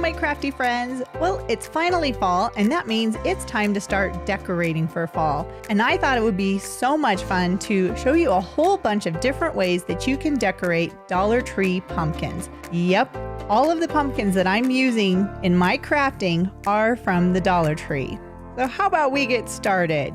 my crafty friends. Well, it's finally fall, and that means it's time to start decorating for fall. And I thought it would be so much fun to show you a whole bunch of different ways that you can decorate Dollar Tree pumpkins. Yep, all of the pumpkins that I'm using in my crafting are from the Dollar Tree. So how about we get started?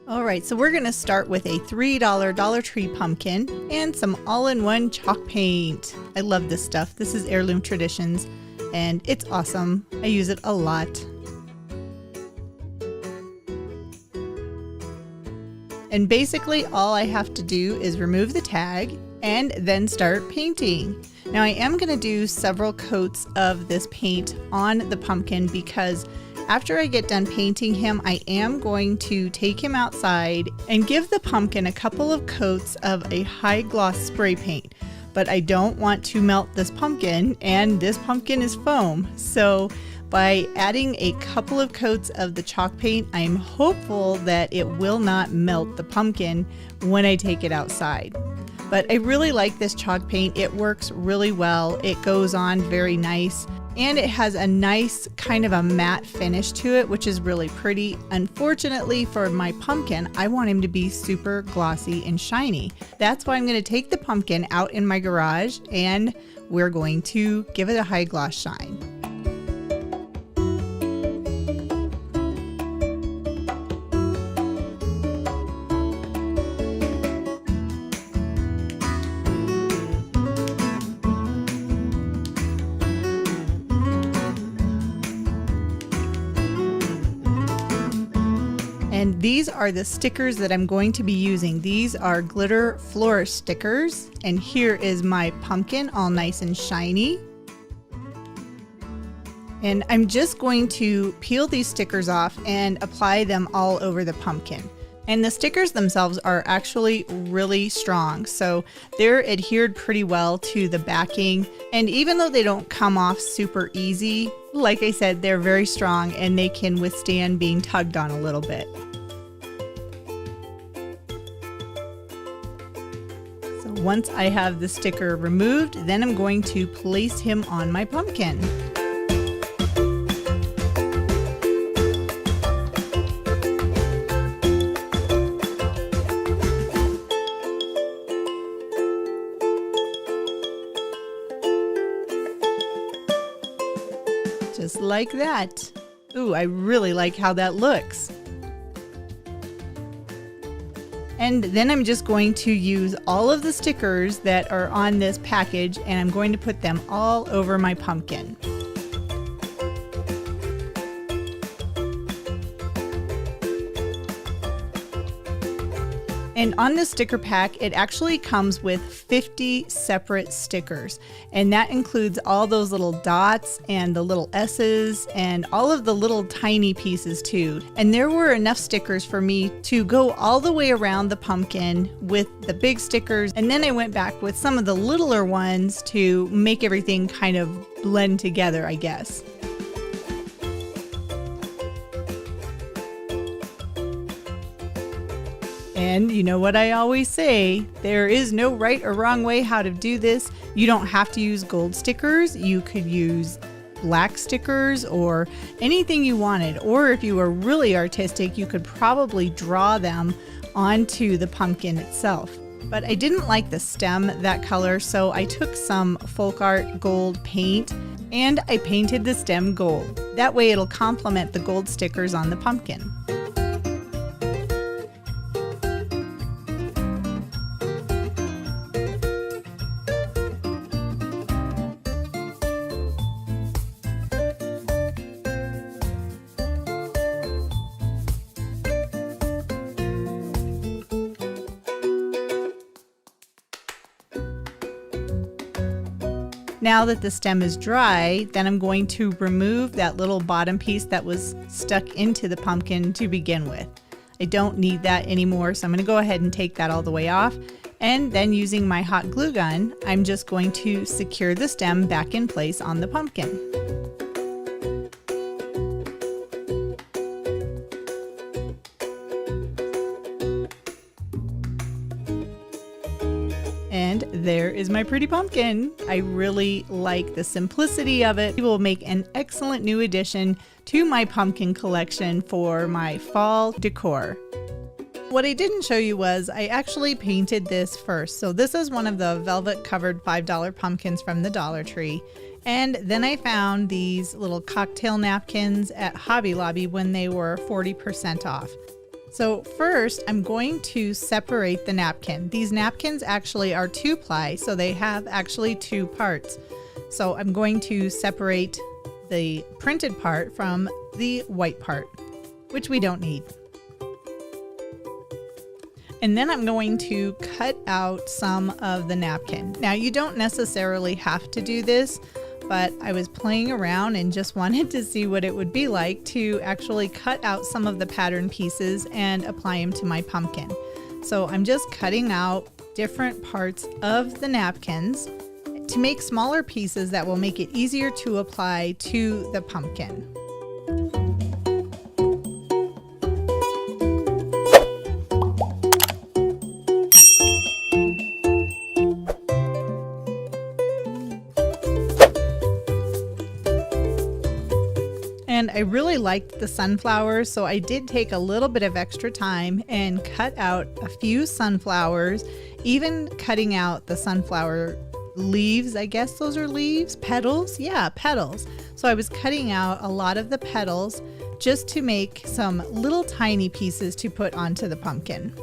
Alright, so we're going to start with a $3 Dollar Tree pumpkin and some all-in-one chalk paint. I love this stuff. This is Heirloom Traditions and it's awesome. I use it a lot. And basically all I have to do is remove the tag and then start painting. Now I am going to do several coats of this paint on the pumpkin because after I get done painting him, I am going to take him outside and give the pumpkin a couple of coats of a high gloss spray paint. But I don't want to melt this pumpkin, and this pumpkin is foam. So by adding a couple of coats of the chalk paint, I'm hopeful that it will not melt the pumpkin when I take it outside. But I really like this chalk paint. It works really well. It goes on very nice. And it has a nice kind of a matte finish to it, which is really pretty. Unfortunately for my pumpkin, I want him to be super glossy and shiny. That's why I'm going to take the pumpkin out in my garage and we're going to give it a high gloss shine. And these are the stickers that I'm going to be using. These are glitter Flourish stickers. And here is my pumpkin all nice and shiny. And I'm just going to peel these stickers off and apply them all over the pumpkin. And the stickers themselves are actually really strong, so they're adhered pretty well to the backing. And even though they don't come off super easy, like I said, they're very strong and they can withstand being tugged on a little bit. So once I have the sticker removed, then I'm going to place him on my pumpkin. Just like that. Ooh, I really like how that looks. And then I'm just going to use all of the stickers that are on this package and I'm going to put them all over my pumpkin. And on the sticker pack, it actually comes with 50 separate stickers. And that includes all those little dots and the little S's and all of the little tiny pieces too. And there were enough stickers for me to go all the way around the pumpkin with the big stickers. And then I went back with some of the littler ones to make everything kind of blend together, I guess. And you know what I always say, there is no right or wrong way how to do this. You don't have to use gold stickers. You could use black stickers or anything you wanted. Or if you were really artistic, you could probably draw them onto the pumpkin itself. But I didn't like the stem that color, so I took some folk art gold paint and I painted the stem gold. That way it'll complement the gold stickers on the pumpkin. Now that the stem is dry, then I'm going to remove that little bottom piece that was stuck into the pumpkin to begin with. I don't need that anymore, so I'm going to go ahead and take that all the way off. And then using my hot glue gun, I'm just going to secure the stem back in place on the pumpkin. And there is my pretty pumpkin. I really like the simplicity of it. It will make an excellent new addition to my pumpkin collection for my fall decor. What I didn't show you was I actually painted this first. So this is one of the velvet covered $5 pumpkins from the Dollar Tree. And then I found these little cocktail napkins at Hobby Lobby when they were 40% off. So first I'm going to separate the napkin. These napkins actually are 2-ply, so they have actually 2 parts. So I'm going to separate the printed part from the white part, which we don't need. And then I'm going to cut out some of the napkin. Now you don't necessarily have to do this, but I was playing around and just wanted to see what it would be like to actually cut out some of the pattern pieces and apply them to my pumpkin. So I'm just cutting out different parts of the napkins to make smaller pieces that will make it easier to apply to the pumpkin. And I really liked the sunflowers, so I did take a little bit of extra time and cut out a few sunflowers, even cutting out the sunflower leaves. I guess those are leaves, petals. Yeah, petals. So I was cutting out a lot of the petals just to make some little tiny pieces to put onto the pumpkin.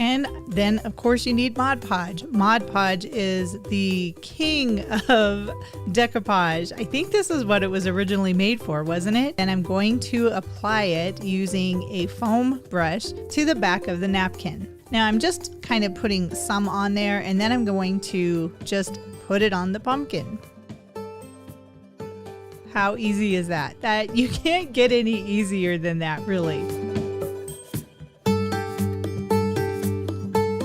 And then, of course, you need Mod Podge. Mod Podge is the king of decoupage. I think this is what it was originally made for, wasn't it? And I'm going to apply it using a foam brush to the back of the napkin. Now I'm just kind of putting some on there, and then I'm going to just put it on the pumpkin. How easy is that? That you can't get any easier than that, really.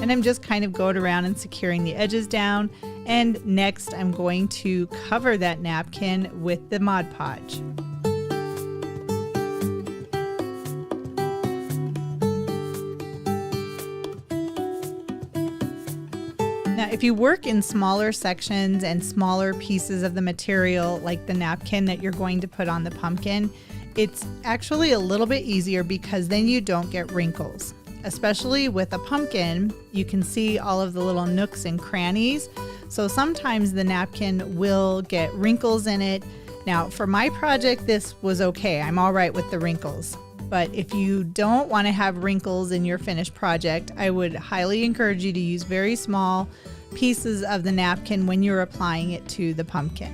And I'm just kind of going around and securing the edges down. And next I'm going to cover that napkin with the Mod Podge. Now, if you work in smaller sections and smaller pieces of the material, like the napkin that you're going to put on the pumpkin, it's actually a little bit easier because then you don't get wrinkles. Especially with a pumpkin, you can see all of the little nooks and crannies. So sometimes the napkin will get wrinkles in it. Now, for my project, this was okay. I'm all right with the wrinkles. But if you don't want to have wrinkles in your finished project, I would highly encourage you to use very small pieces of the napkin when you're applying it to the pumpkin.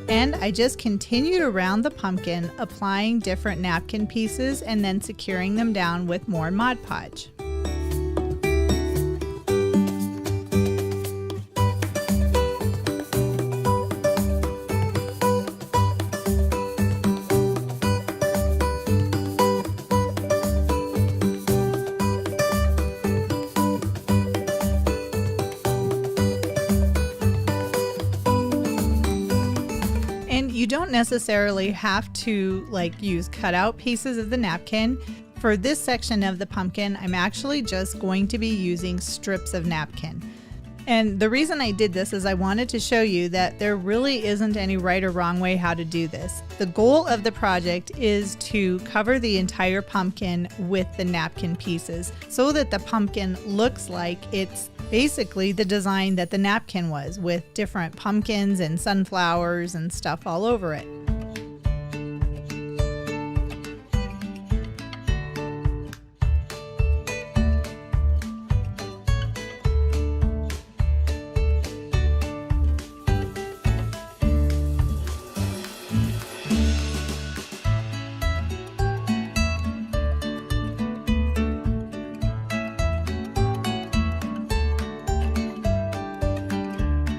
And I just continued around the pumpkin, applying different napkin pieces and then securing them down with more Mod Podge. You don't necessarily have to use cutout pieces of the napkin. For this section of the pumpkin, I'm actually just going to be using strips of napkin. And the reason I did this is I wanted to show you that there really isn't any right or wrong way how to do this. The goal of the project is to cover the entire pumpkin with the napkin pieces so that the pumpkin looks like it's basically the design that the napkin was, with different pumpkins and sunflowers and stuff all over it.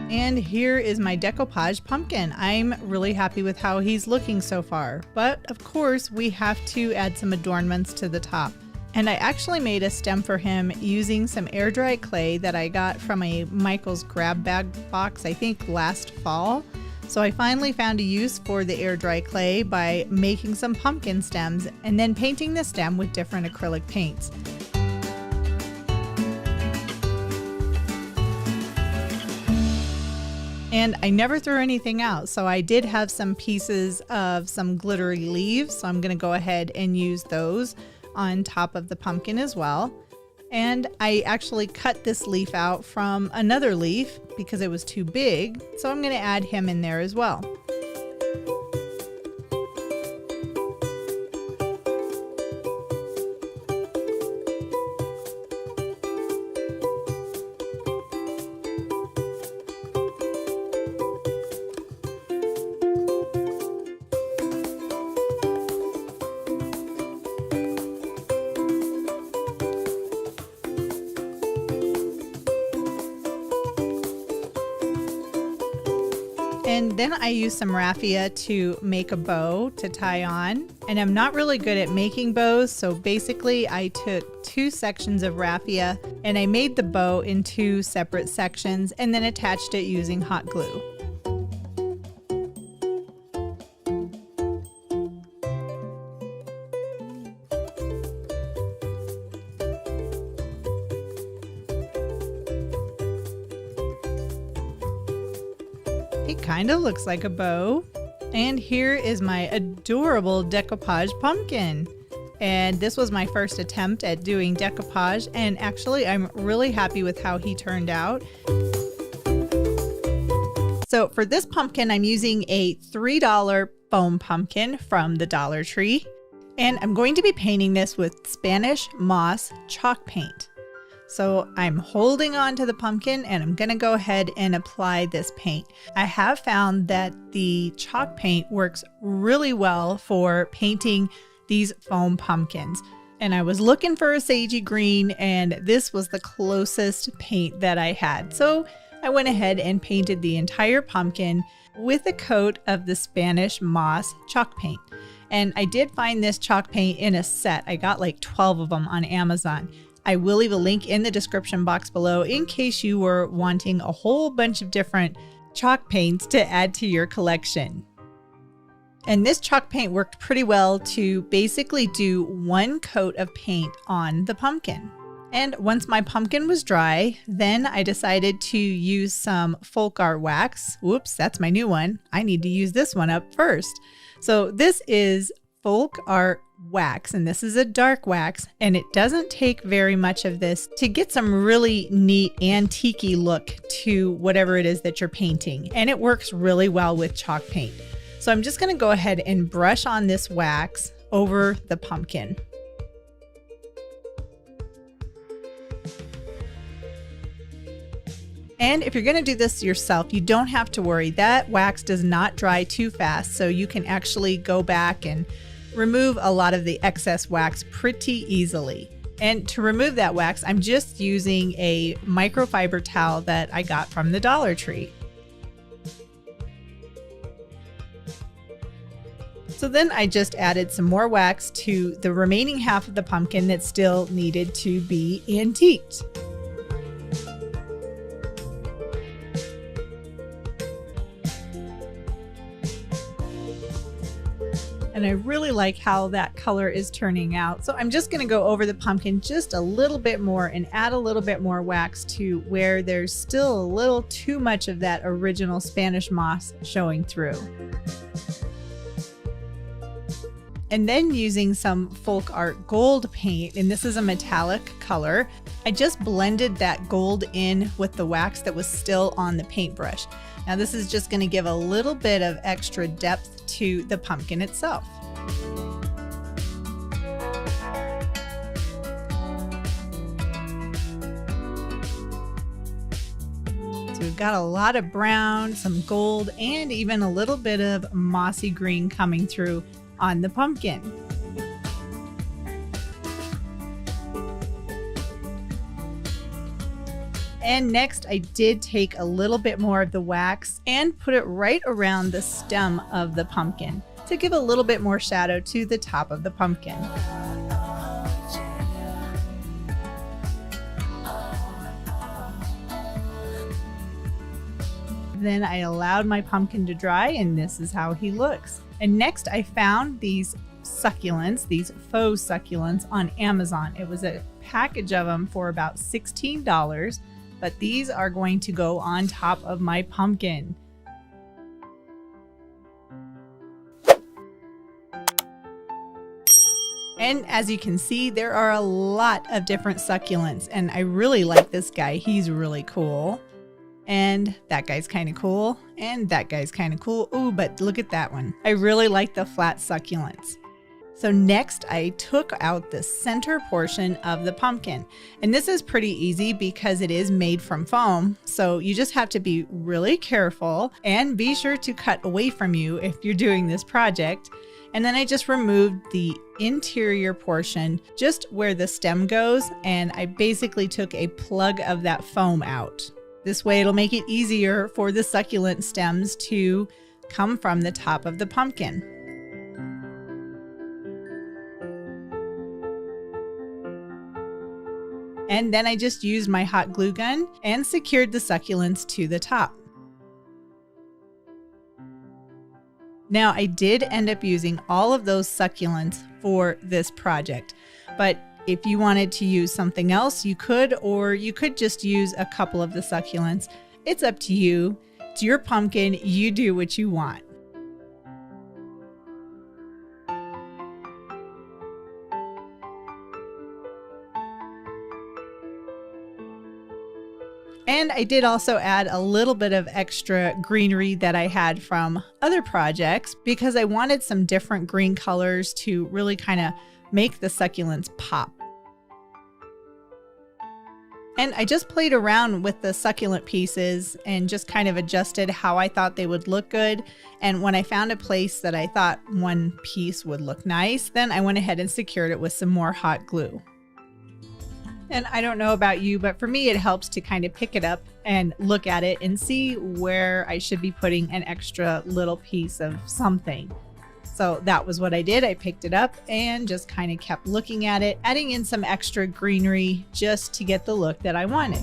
And here is my decoupage pumpkin. I'm really happy with how he's looking so far. But of course, we have to add some adornments to the top. And I actually made a stem for him using some air dry clay that I got from a Michael's grab bag box, I think last fall. So I finally found a use for the air dry clay by making some pumpkin stems and then painting the stem with different acrylic paints. And I never threw anything out, so I did have some pieces of some glittery leaves, so I'm going to go ahead and use those on top of the pumpkin as well. And I actually cut this leaf out from another leaf because it was too big, so I'm going to add him in there as well. And then I used some raffia to make a bow to tie on. And I'm not really good at making bows, so basically I took 2 sections of raffia and I made the bow in 2 separate sections and then attached it using hot glue. It kind of looks like a bow. And here is my adorable decoupage pumpkin. And this was my first attempt at doing decoupage, and actually I'm really happy with how he turned out. So for this pumpkin, I'm using a $3 foam pumpkin from the Dollar Tree. And I'm going to be painting this with Spanish moss chalk paint. So I'm holding on to the pumpkin and I'm going to go ahead and apply this paint. I have found that the chalk paint works really well for painting these foam pumpkins. And I was looking for a sagey green and this was the closest paint that I had. So I went ahead and painted the entire pumpkin with a coat of the Spanish moss chalk paint. And I did find this chalk paint in a set. I got like 12 of them on Amazon. I will leave a link in the description box below in case you were wanting a whole bunch of different chalk paints to add to your collection. And this chalk paint worked pretty well to basically do 1 coat of paint on the pumpkin. And once my pumpkin was dry, then I decided to use some folk art wax. Whoops, that's my new one. I need to use this one up first. So this is folk art wax, and this is a dark wax, and it doesn't take very much of this to get some really neat antique-y look to whatever it is that you're painting, and it works really well with chalk paint. So I'm just going to go ahead and brush on this wax over the pumpkin. And if you're going to do this yourself, you don't have to worry. That wax does not dry too fast, so you can actually go back and remove a lot of the excess wax pretty easily. And to remove that wax, I'm just using a microfiber towel that I got from the Dollar Tree. So then I just added some more wax to the remaining half of the pumpkin that still needed to be antiqued. And I really like how that color is turning out. So I'm just going to go over the pumpkin just a little bit more and add a little bit more wax to where there's still a little too much of that original Spanish moss showing through. And then using some folk art gold paint, and this is a metallic color, I just blended that gold in with the wax that was still on the paintbrush. Now this is just going to give a little bit of extra depth to the pumpkin itself. So we've got a lot of brown, some gold, and even a little bit of mossy green coming through on the pumpkin. And next I did take a little bit more of the wax and put it right around the stem of the pumpkin to give a little bit more shadow to the top of the pumpkin. Then I allowed my pumpkin to dry, and this is how he looks. And next I found these succulents, these faux succulents on Amazon. It was a package of them for about $16, but these are going to go on top of my pumpkin. And as you can see, there are a lot of different succulents, and I really like this guy. He's really cool. And that guy's kind of cool. And that guy's kind of cool. Ooh, but look at that one. I really like the flat succulents. So next I took out the center portion of the pumpkin. And this is pretty easy because it is made from foam. So you just have to be really careful and be sure to cut away from you if you're doing this project. And then I just removed the interior portion, just where the stem goes. And I basically took a plug of that foam out. This way it'll make it easier for the succulent stems to come from the top of the pumpkin. And then I just used my hot glue gun and secured the succulents to the top. Now I did end up using all of those succulents for this project, but if you wanted to use something else, you could, or you could just use a couple of the succulents. It's up to you. It's your pumpkin. You do what you want. And I did also add a little bit of extra greenery that I had from other projects because I wanted some different green colors to really kind of make the succulents pop. And I just played around with the succulent pieces and just kind of adjusted how I thought they would look good. And when I found a place that I thought one piece would look nice, then I went ahead and secured it with some more hot glue. And I don't know about you, but for me, it helps to kind of pick it up and look at it and see where I should be putting an extra little piece of something. So that was what I did. I picked it up and just kind of kept looking at it, adding in some extra greenery just to get the look that I wanted.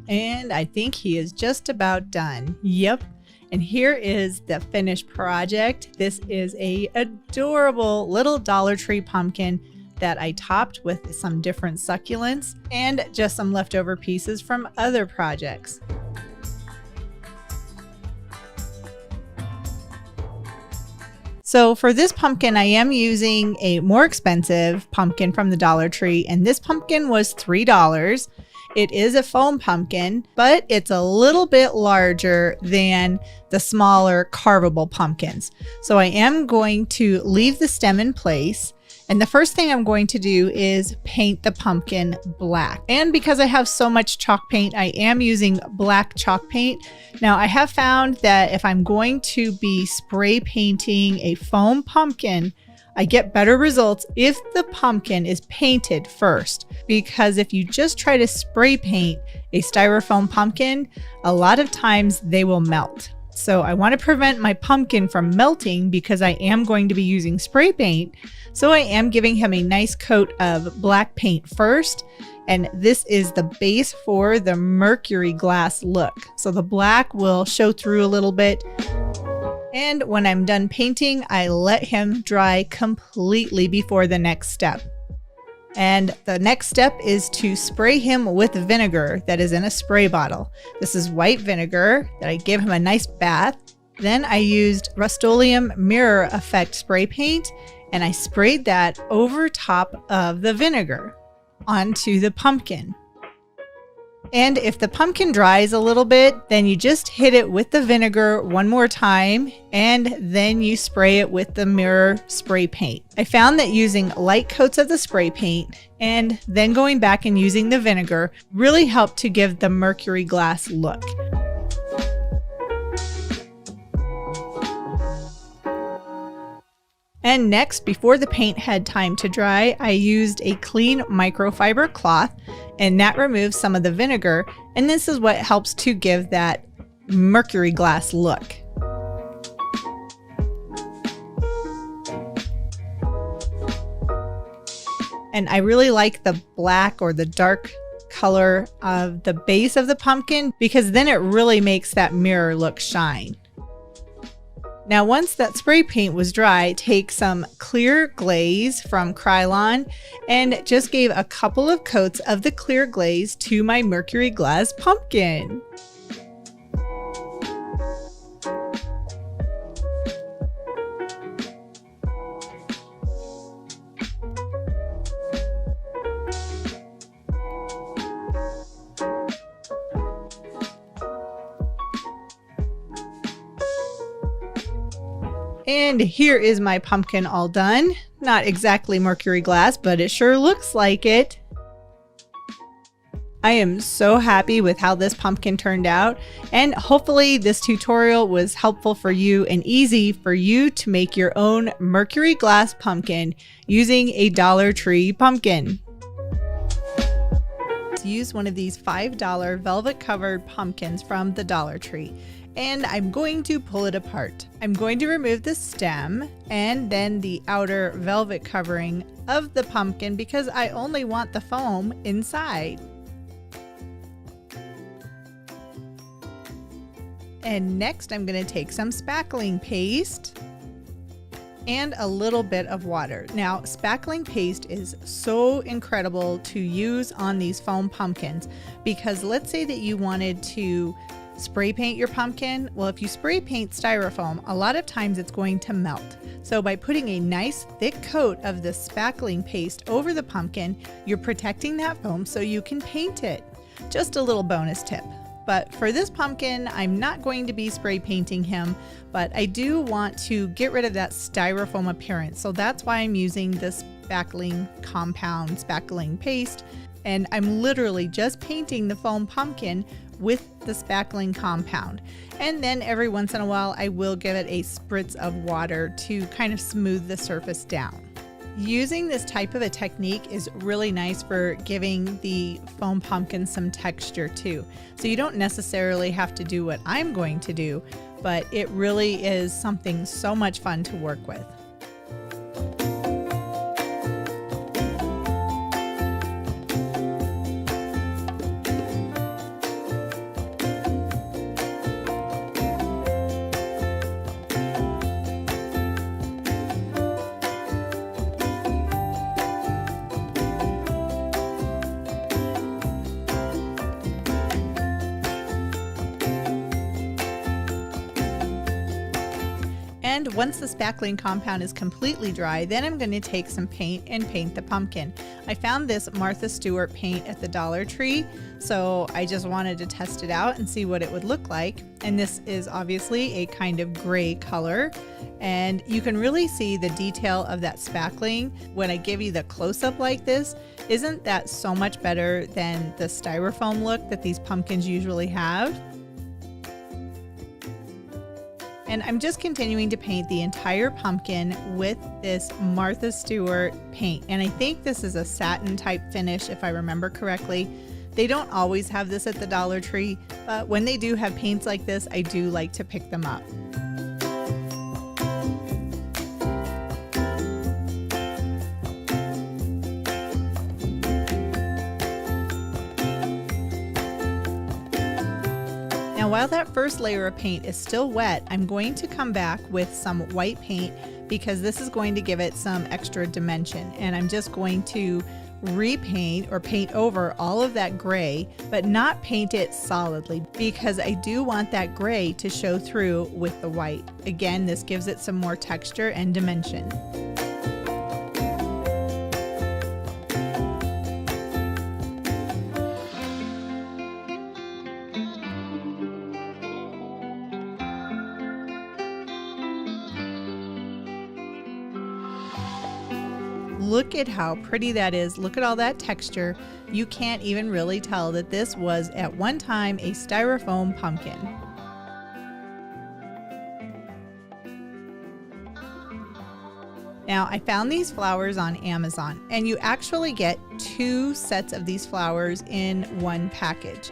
And I think he is just about done. Yep. And here is the finished project. This is a adorable little Dollar Tree pumpkin that I topped with some different succulents and just some leftover pieces from other projects. So for this pumpkin, I am using a more expensive pumpkin from the Dollar Tree, and this pumpkin was $3. It is a foam pumpkin, but it's a little bit larger than the smaller carvable pumpkins. So I am going to leave the stem in place. And the first thing I'm going to do is paint the pumpkin black. And because I have so much chalk paint, I am using black chalk paint. Now I have found that if I'm going to be spray painting a foam pumpkin, I get better results if the pumpkin is painted first, because if you just try to spray paint a styrofoam pumpkin, a lot of times they will melt. So I want to prevent my pumpkin from melting because I am going to be using spray paint. So I am giving him a nice coat of black paint first. And this is the base for the Mercury glass look. So the black will show through a little bit. And when I'm done painting, I let him dry completely before the next step. And the next step is to spray him with vinegar that is in a spray bottle. This is white vinegar that I gave him a nice bath. Then I used Rust-Oleum Mirror Effect spray paint, and I sprayed that over top of the vinegar onto the pumpkin. And if the pumpkin dries a little bit, then you just hit it with the vinegar one more time, and then you spray it with the mirror spray paint. I found that using light coats of the spray paint and then going back and using the vinegar really helped to give the Mercury glass look. And next, before the paint had time to dry, I used a clean microfiber cloth, and that removes some of the vinegar, and this is what helps to give that Mercury glass look. And I really like the black or the dark color of the base of the pumpkin because then it really makes that mirror look shine. Now once that spray paint was dry, take some clear glaze from Krylon and just gave a couple of coats of the clear glaze to my Mercury glass pumpkin. And here is my pumpkin all done. Not exactly Mercury glass, but it sure looks like it. I am so happy with how this pumpkin turned out, and hopefully this tutorial was helpful for you and easy for you to make your own Mercury glass pumpkin using a Dollar Tree pumpkin. Use one of these $5 velvet covered pumpkins from the Dollar Tree. And I'm going to pull it apart. I'm going to remove the stem and then the outer velvet covering of the pumpkin because I only want the foam inside. And next I'm going to take some spackling paste and a little bit of water. Now, spackling paste is so incredible to use on these foam pumpkins because let's say that you wanted to spray paint your pumpkin. Well, if you spray paint styrofoam, a lot of times it's going to melt. So by putting a nice thick coat of this spackling paste over the pumpkin, you're protecting that foam so you can paint it. Just a little bonus tip. But for this pumpkin, I'm not going to be spray painting him, but I do want to get rid of that styrofoam appearance. So that's why I'm using this spackling compound, spackling paste. And I'm literally just painting the foam pumpkin with the spackling compound. And then every once in a while, I will give it a spritz of water to kind of smooth the surface down. Using this type of a technique is really nice for giving the foam pumpkin some texture too. So you don't necessarily have to do what I'm going to do, but it really is something so much fun to work with. And once the spackling compound is completely dry, then I'm going to take some paint and paint the pumpkin. I found this Martha Stewart paint at the Dollar Tree, so I just wanted to test it out and see what it would look like. And this is obviously a kind of gray color, and you can really see the detail of that spackling when I give you the close-up like this. Isn't that so much better than the styrofoam look that these pumpkins usually have? And I'm just continuing to paint the entire pumpkin with this Martha Stewart paint. And I think this is a satin type finish if I remember correctly. They don't always have this at the Dollar Tree, but when they do have paints like this, I do like to pick them up. Now, while that first layer of paint is still wet, I'm going to come back with some white paint because this is going to give it some extra dimension. And I'm just going to repaint or paint over all of that gray, but not paint it solidly because I do want that gray to show through with the white. Again, this gives it some more texture and dimension. Look at how pretty that is. Look at all that texture. You can't even really tell that this was at one time a styrofoam pumpkin. Now, I found these flowers on Amazon, and you actually get 2 sets of these flowers in one package.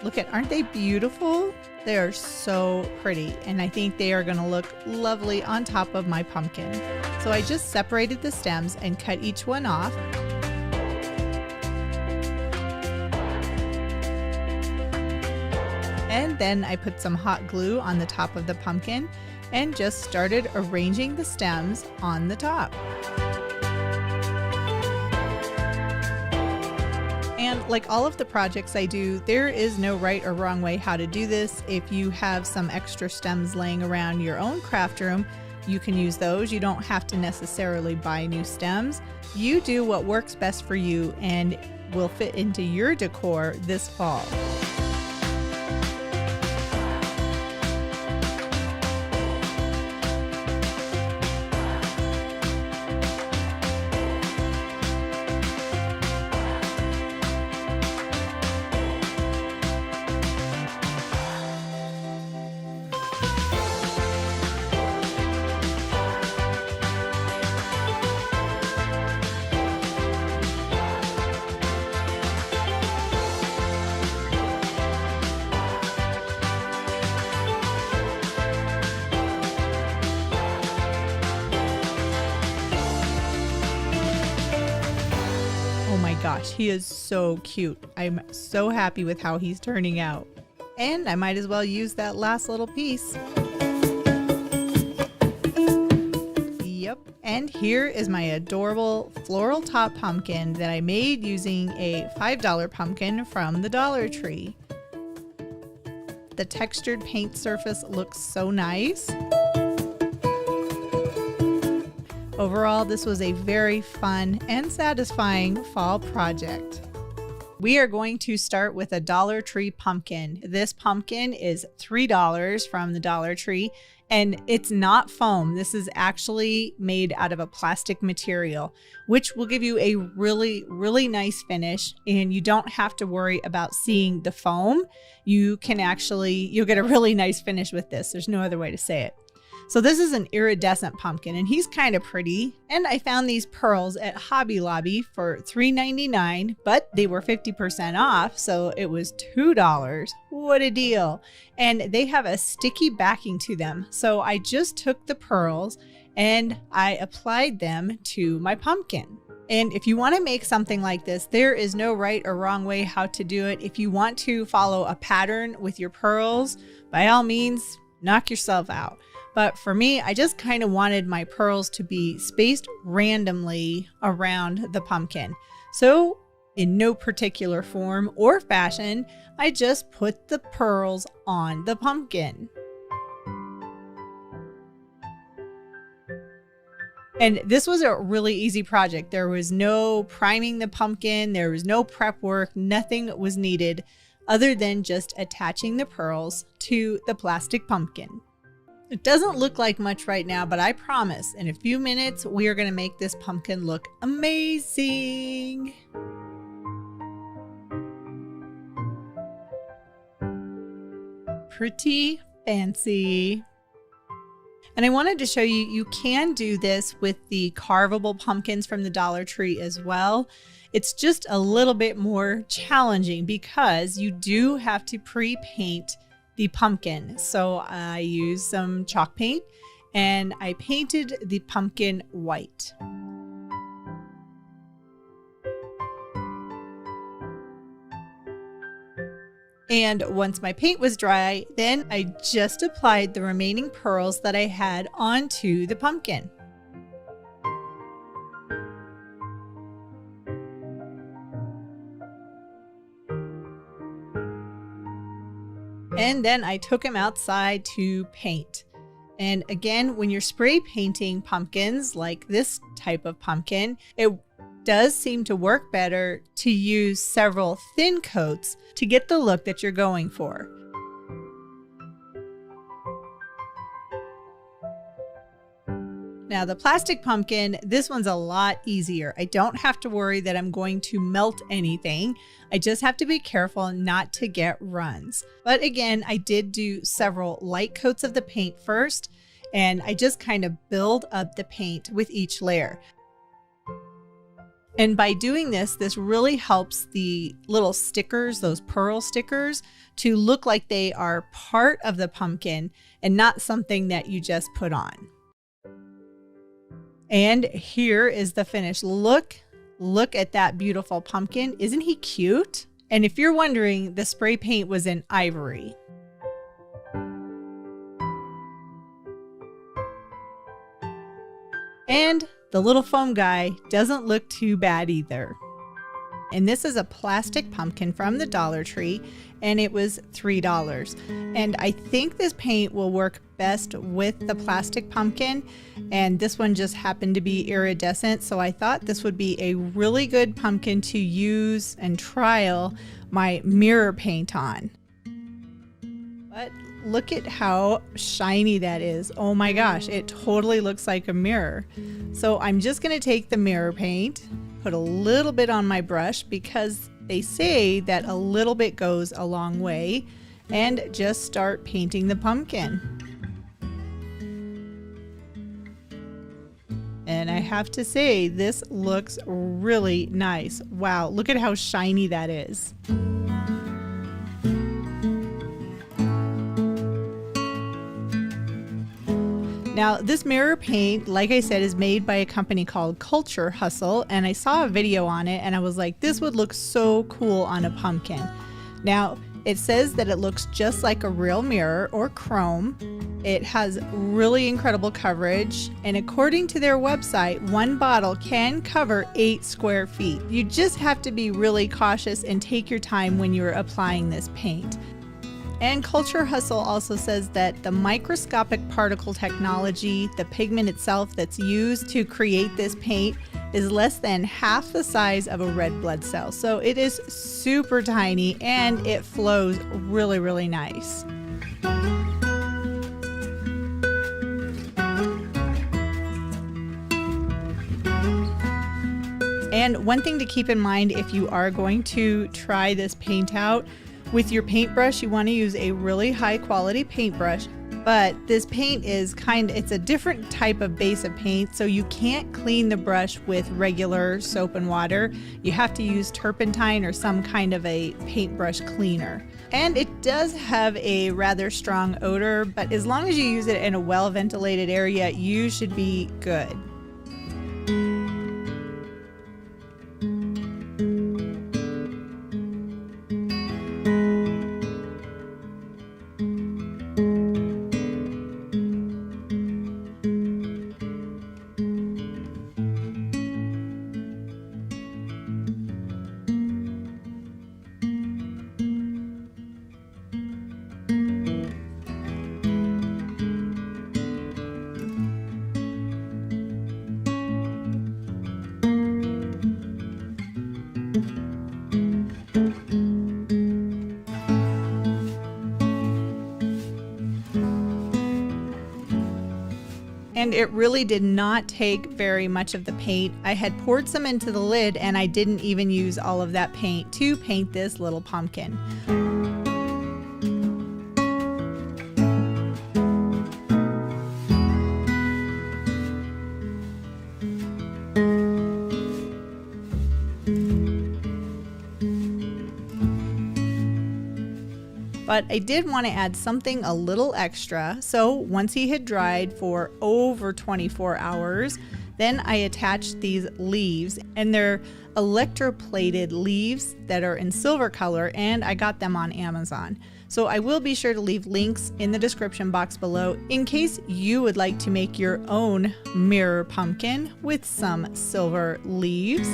Look at, aren't they beautiful? They are so pretty, and I think they are going to look lovely on top of my pumpkin. So I just separated the stems and cut each one off. And then I put some hot glue on the top of the pumpkin and just started arranging the stems on the top. And like all of the projects I do, there is no right or wrong way how to do this. If you have some extra stems laying around your own craft room, you can use those. You don't have to necessarily buy new stems. You do what works best for you and will fit into your decor this fall. Gosh, he is so cute. I'm so happy with how he's turning out. And I might as well use that last little piece. Yep. And here is my adorable floral top pumpkin that I made using a $5 pumpkin from the Dollar Tree. The textured paint surface looks so nice. Overall, this was a very fun and satisfying fall project. We are going to start with a Dollar Tree pumpkin. This pumpkin is $3 from the Dollar Tree, and it's not foam. This is actually made out of a plastic material, which will give you a really, really nice finish, and you don't have to worry about seeing the foam. You'll get a really nice finish with this. There's no other way to say it. So this is an iridescent pumpkin, and he's kind of pretty. And I found these pearls at Hobby Lobby for $3.99, but they were 50% off, so it was $2. What a deal. And they have a sticky backing to them. So I just took the pearls and I applied them to my pumpkin. And if you want to make something like this, there is no right or wrong way how to do it. If you want to follow a pattern with your pearls, by all means, knock yourself out. But for me, I just kind of wanted my pearls to be spaced randomly around the pumpkin. So in no particular form or fashion, I just put the pearls on the pumpkin. And this was a really easy project. There was no priming the pumpkin, there was no prep work, nothing was needed other than just attaching the pearls to the plastic pumpkin. It doesn't look like much right now, but I promise in a few minutes, we are going to make this pumpkin look amazing. Pretty fancy. And I wanted to show you, you can do this with the carvable pumpkins from the Dollar Tree as well. It's just a little bit more challenging because you do have to pre-paint the pumpkin. So I used some chalk paint and I painted the pumpkin white. And once my paint was dry, then I just applied the remaining pearls that I had onto the pumpkin. And then I took them outside to paint. And again, when you're spray painting pumpkins like this type of pumpkin, it does seem to work better to use several thin coats to get the look that you're going for. Now the plastic pumpkin, this one's a lot easier. I don't have to worry that I'm going to melt anything. I just have to be careful not to get runs. But again, I did do several light coats of the paint first, and I just kind of build up the paint with each layer. And by doing this, this really helps the little stickers, those pearl stickers, to look like they are part of the pumpkin and not something that you just put on. And here is the finish. Look at that beautiful pumpkin. Isn't he cute? And if you're wondering, the spray paint was in ivory. And the little foam guy doesn't look too bad either. And this is a plastic pumpkin from the Dollar Tree, and it was $3. And I think this paint will work best with the plastic pumpkin, and this one just happened to be iridescent, so I thought this would be a really good pumpkin to use and trial my mirror paint on. But look at how shiny that is. Oh my gosh, it totally looks like a mirror. So I'm just going to take the mirror paint, put a little bit on my brush because they say that a little bit goes a long way, and just start painting the pumpkin. And I have to say, this looks really nice. Wow, look at how shiny that is. Now, this mirror paint, like I said, is made by a company called Culture Hustle, and I saw a video on it and I was like, this would look so cool on a pumpkin. Now, it says that it looks just like a real mirror or chrome. It has really incredible coverage, and according to their website, one bottle can cover 8 square feet. You just have to be really cautious and take your time when you're applying this paint. And Culture Hustle also says that the microscopic particle technology, the pigment itself that's used to create this paint, is less than half the size of a red blood cell. So it is super tiny and it flows really, really nice. And one thing to keep in mind if you are going to try this paint out, with your paintbrush, you want to use a really high quality paintbrush, but this paint is it's a different type of base of paint, so you can't clean the brush with regular soap and water. You have to use turpentine or some kind of a paintbrush cleaner. And it does have a rather strong odor, but as long as you use it in a well-ventilated area, you should be good. And it really did not take very much of the paint. I had poured some into the lid and I didn't even use all of that paint to paint this little pumpkin. But I did want to add something a little extra. So once he had dried for over 24 hours, then I attached these leaves, and they're electroplated leaves that are in silver color, and I got them on Amazon. So I will be sure to leave links in the description box below in case you would like to make your own mirror pumpkin with some silver leaves.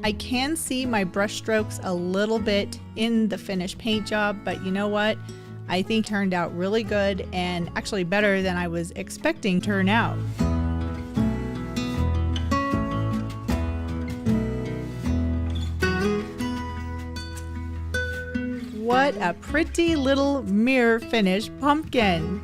I can see my brush strokes a little bit in the finished paint job, but you know what? I think it turned out really good and actually better than I was expecting to turn out. What a pretty little mirror finished pumpkin.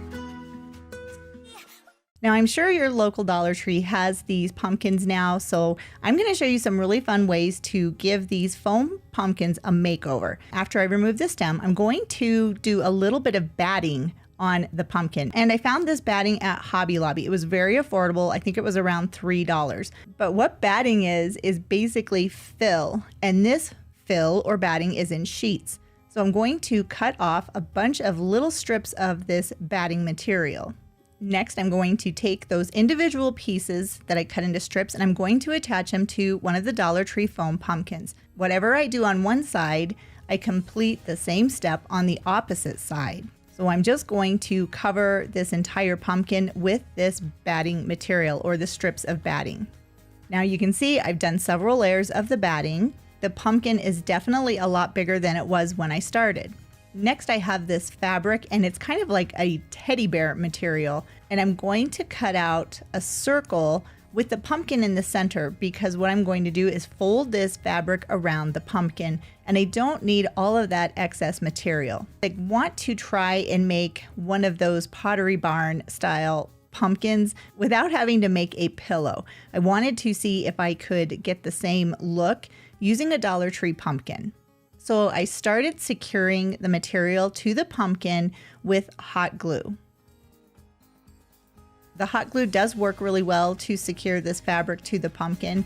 Now, I'm sure your local Dollar Tree has these pumpkins now, so I'm going to show you some really fun ways to give these foam pumpkins a makeover. After I remove the stem, I'm going to do a little bit of batting on the pumpkin. And I found this batting at Hobby Lobby. It was very affordable. I think it was around $3. But what batting is basically fill, and this fill or batting is in sheets. So I'm going to cut off a bunch of little strips of this batting material. Next, I'm going to take those individual pieces that I cut into strips and I'm going to attach them to one of the Dollar Tree foam pumpkins. Whatever I do on one side, I complete the same step on the opposite side. So I'm just going to cover this entire pumpkin with this batting material or the strips of batting. Now you can see I've done several layers of the batting. The pumpkin is definitely a lot bigger than it was when I started. Next I have this fabric, and it's kind of like a teddy bear material, and I'm going to cut out a circle with the pumpkin in the center, because what I'm going to do is fold this fabric around the pumpkin, and I don't need all of that excess material. I want to try and make one of those Pottery barn style pumpkins without having to make a pillow. I wanted to see if I could get the same look using a Dollar Tree pumpkin. So I started securing the material to the pumpkin with hot glue. The hot glue does work really well to secure this fabric to the pumpkin.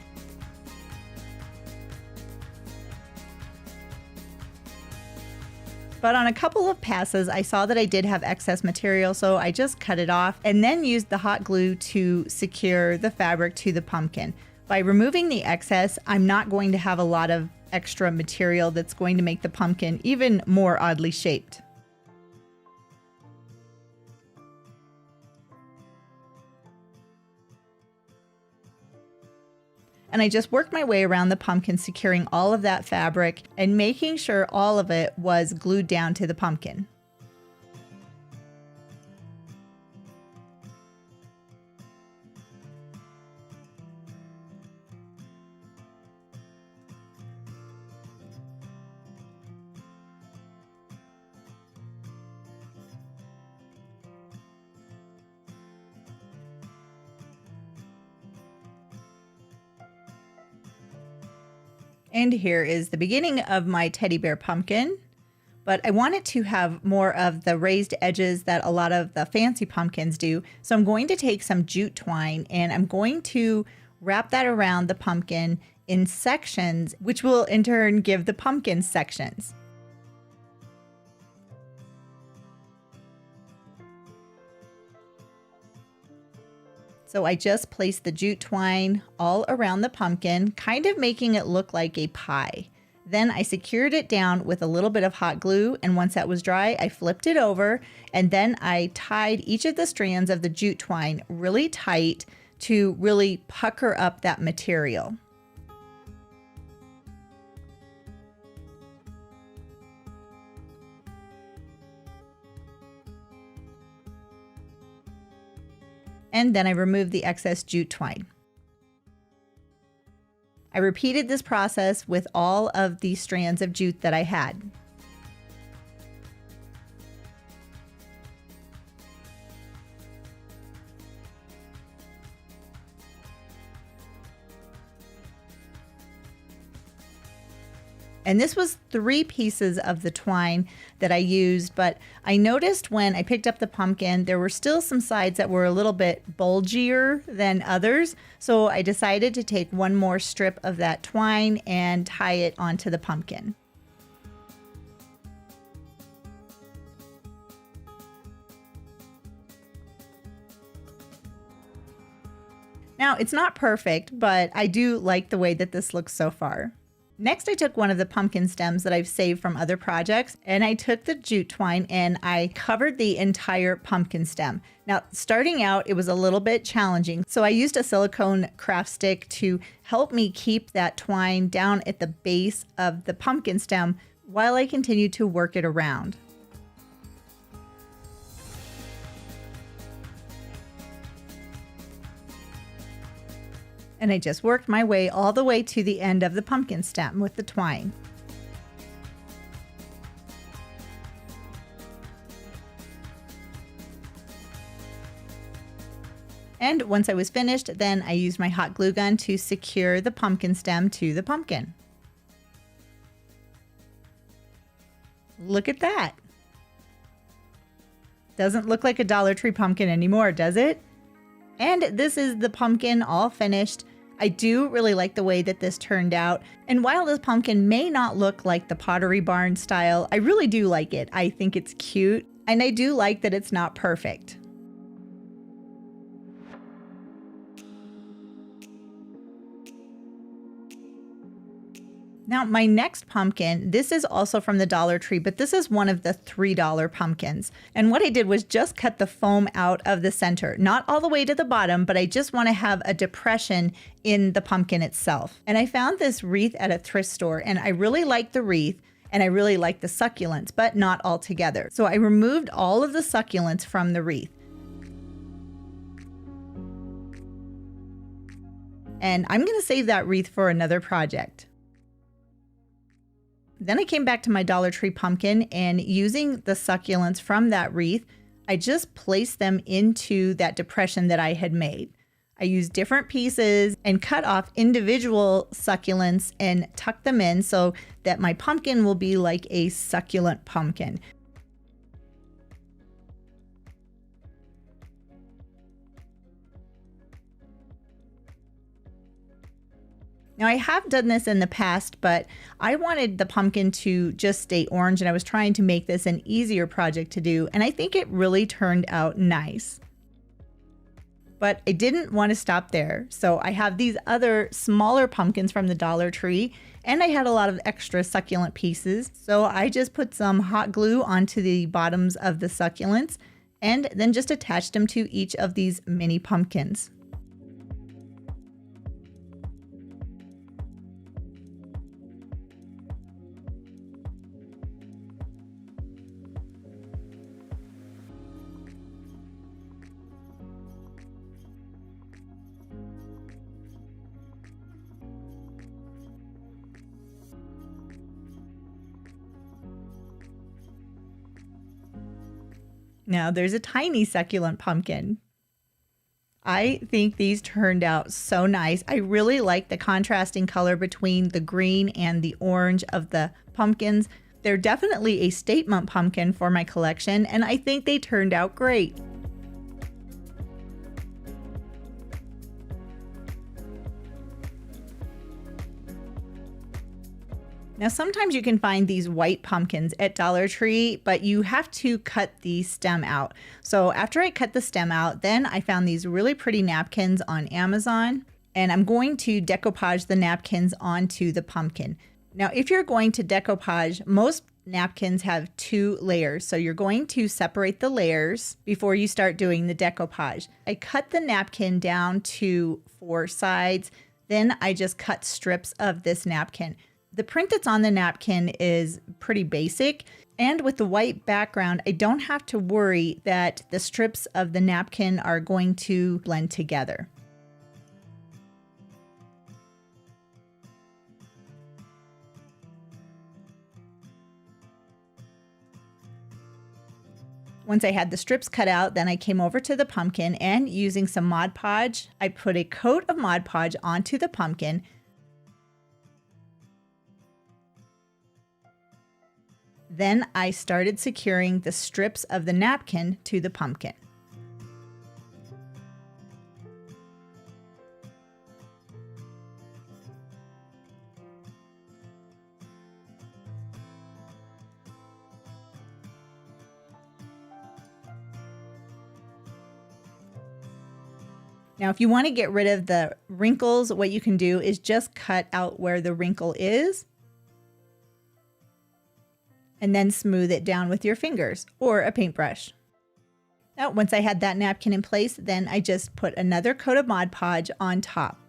But on a couple of passes, I saw that I did have excess material, so I just cut it off and then used the hot glue to secure the fabric to the pumpkin. By removing the excess, I'm not going to have a lot of extra material that's going to make the pumpkin even more oddly shaped. And I just worked my way around the pumpkin, securing all of that fabric and making sure all of it was glued down to the pumpkin. And here is the beginning of my teddy bear pumpkin, but I want it to have more of the raised edges that a lot of the fancy pumpkins do. So I'm going to take some jute twine and I'm going to wrap that around the pumpkin in sections, which will in turn give the pumpkin sections. So I just placed the jute twine all around the pumpkin, kind of making it look like a pie. Then I secured it down with a little bit of hot glue, and once that was dry, I flipped it over, and then I tied each of the strands of the jute twine really tight to really pucker up that material. And then I removed the excess jute twine. I repeated this process with all of the strands of jute that I had. And this was 3 pieces of the twine that I used, but I noticed when I picked up the pumpkin, there were still some sides that were a little bit bulgier than others. So I decided to take one more strip of that twine and tie it onto the pumpkin. Now, it's not perfect, but I do like the way that this looks so far. Next, I took one of the pumpkin stems that I've saved from other projects, and I took the jute twine and I covered the entire pumpkin stem. Now, starting out, it was a little bit challenging, so I used a silicone craft stick to help me keep that twine down at the base of the pumpkin stem while I continued to work it around. And I just worked my way all the way to the end of the pumpkin stem with the twine. And once I was finished, then I used my hot glue gun to secure the pumpkin stem to the pumpkin. Look at that. Doesn't look like a Dollar Tree pumpkin anymore, does it? And this is the pumpkin all finished. I do really like the way that this turned out. And while this pumpkin may not look like the Pottery barn style, I really do like it. I think it's cute, and I do like that it's not perfect. Now my next pumpkin, this is also from the Dollar Tree, but this is one of the $3 pumpkins. And what I did was just cut the foam out of the center, not all the way to the bottom, but I just want to have a depression in the pumpkin itself. And I found this wreath at a thrift store, and I really like the wreath and I really like the succulents, but not all together. So I removed all of the succulents from the wreath. And I'm going to save that wreath for another project. Then I came back to my Dollar Tree pumpkin, and using the succulents from that wreath, I just placed them into that depression that I had made. I used different pieces and cut off individual succulents and tucked them in so that my pumpkin will be like a succulent pumpkin. Now I have done this in the past, but I wanted the pumpkin to just stay orange, and I was trying to make this an easier project to do, and I think it really turned out nice. But I didn't want to stop there, so I have these other smaller pumpkins from the Dollar Tree, and I had a lot of extra succulent pieces, so I just put some hot glue onto the bottoms of the succulents and then just attached them to each of these mini pumpkins. Now there's a tiny succulent pumpkin. I think these turned out so nice. I really like the contrasting color between the green and the orange of the pumpkins. They're definitely a statement pumpkin for my collection, and I think they turned out great. Now, sometimes you can find these white pumpkins at Dollar Tree, but you have to cut the stem out. So after I cut the stem out, then I found these really pretty napkins on Amazon, and I'm going to decoupage the napkins onto the pumpkin. Now, if you're going to decoupage, most napkins have 2 layers. So you're going to separate the layers before you start doing the decoupage. I cut the napkin down to 4 sides. Then I just cut strips of this napkin. The print that's on the napkin is pretty basic, and with the white background, I don't have to worry that the strips of the napkin are going to blend together. Once I had the strips cut out, then I came over to the pumpkin, and using some Mod Podge, I put a coat of Mod Podge onto the pumpkin. Then I started securing the strips of the napkin to the pumpkin. Now, if you want to get rid of the wrinkles, what you can do is just cut out where the wrinkle is, and then smooth it down with your fingers or a paintbrush. Now, once I had that napkin in place, then I just put another coat of Mod Podge on top.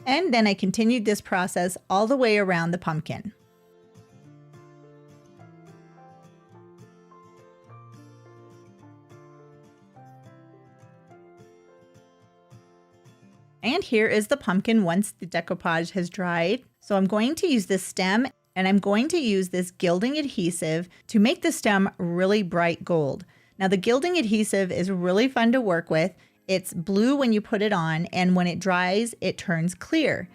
And then I continued this process all the way around the pumpkin. And here is the pumpkin once the decoupage has dried. So I'm going to use this stem, and I'm going to use this gilding adhesive to make the stem really bright gold. Now the gilding adhesive is really fun to work with. It's blue when you put it on, and when it dries, it turns clear.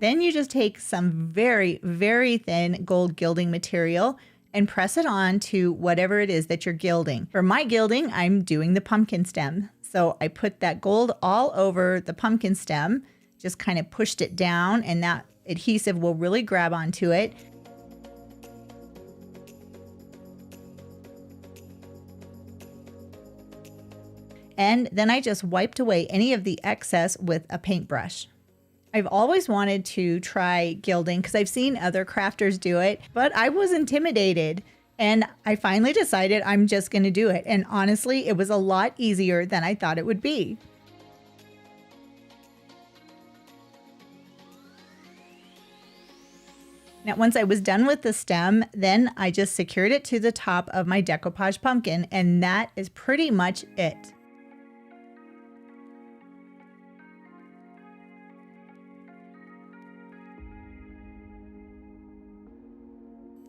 Then you just take some very, very thin gold gilding material and press it on to whatever it is that you're gilding. For my gilding, I'm doing the pumpkin stem. So I put that gold all over the pumpkin stem, just kind of pushed it down, and that adhesive will really grab onto it. And then I just wiped away any of the excess with a paintbrush. I've always wanted to try gilding because I've seen other crafters do it, but I was intimidated. And I finally decided I'm just going to do it. And honestly, it was a lot easier than I thought it would be. Now, once I was done with the stem, then I just secured it to the top of my decoupage pumpkin, and that is pretty much it.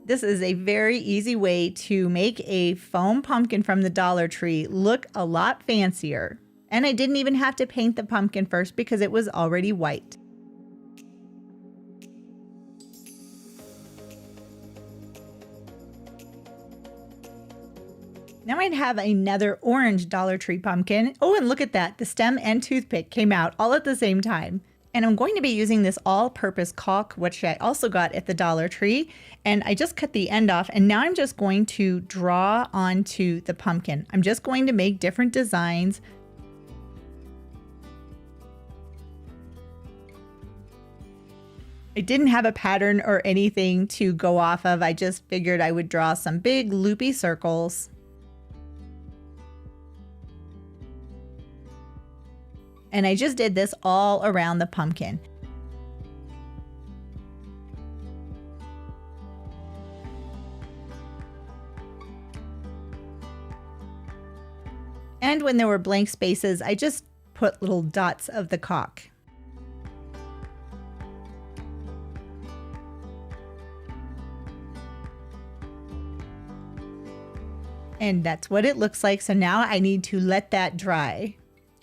This is a very easy way to make a foam pumpkin from the Dollar Tree look a lot fancier. And I didn't even have to paint the pumpkin first because it was already white. Now I'd have another orange Dollar Tree pumpkin. Oh, and look at that. The stem and toothpick came out all at the same time. And I'm going to be using this all-purpose caulk, which I also got at the Dollar Tree. And I just cut the end off, and now I'm just going to draw onto the pumpkin. I'm just going to make different designs. I didn't have a pattern or anything to go off of. I just figured I would draw some big loopy circles. And I just did this all around the pumpkin. And when there were blank spaces, I just put little dots of the caulk. And that's what it looks like. So now I need to let that dry.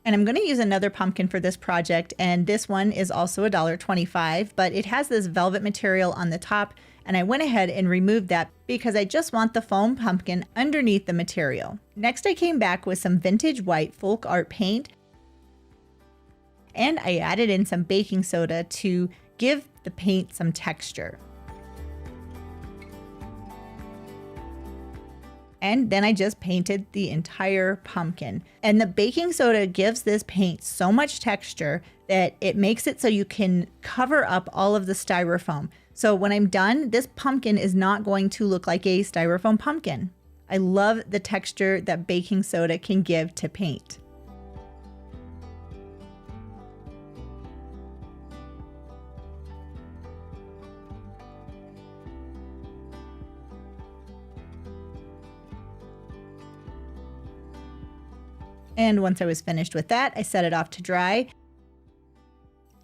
And I'm going to use another pumpkin for this project, and this one is also $1.25, but it has this velvet material on the top, and I went ahead and removed that because I just want the foam pumpkin underneath the material. Next, I came back with some vintage white folk art paint, and I added in some baking soda to give the paint some texture. And then I just painted the entire pumpkin. And the baking soda gives this paint so much texture that it makes it so you can cover up all of the styrofoam. So when I'm done, this pumpkin is not going to look like a styrofoam pumpkin. I love the texture that baking soda can give to paint. And once I was finished with that, I set it off to dry.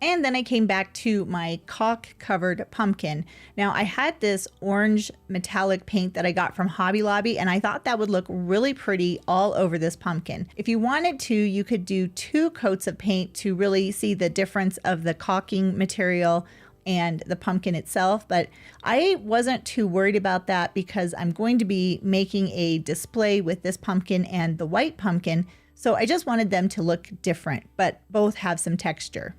And then I came back to my caulk covered pumpkin. Now I had this orange metallic paint that I got from Hobby Lobby, and I thought that would look really pretty all over this pumpkin. If you wanted to, you could do 2 coats of paint to really see the difference of the caulking material and the pumpkin itself, but I wasn't too worried about that because I'm going to be making a display with this pumpkin and the white pumpkin. So I just wanted them to look different, but both have some texture.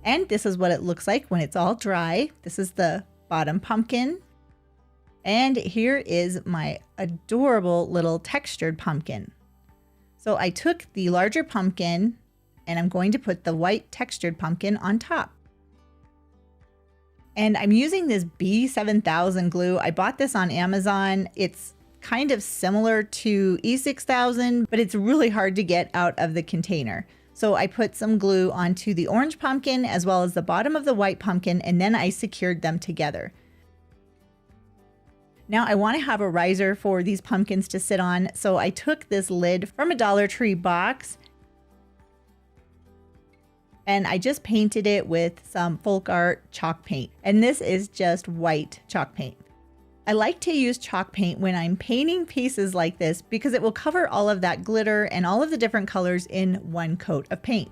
And this is what it looks like when it's all dry. This is the bottom pumpkin. And here is my adorable little textured pumpkin. So I took the larger pumpkin and I'm going to put the white textured pumpkin on top. And I'm using this B7000 glue. I bought this on Amazon. It's kind of similar to E6000, but it's really hard to get out of the container. So I put some glue onto the orange pumpkin as well as the bottom of the white pumpkin, and then I secured them together. Now I want to have a riser for these pumpkins to sit on, so I took this lid from a Dollar Tree box and I just painted it with some folk art chalk paint. And this is just white chalk paint. I like to use chalk paint when I'm painting pieces like this because it will cover all of that glitter and all of the different colors in one coat of paint.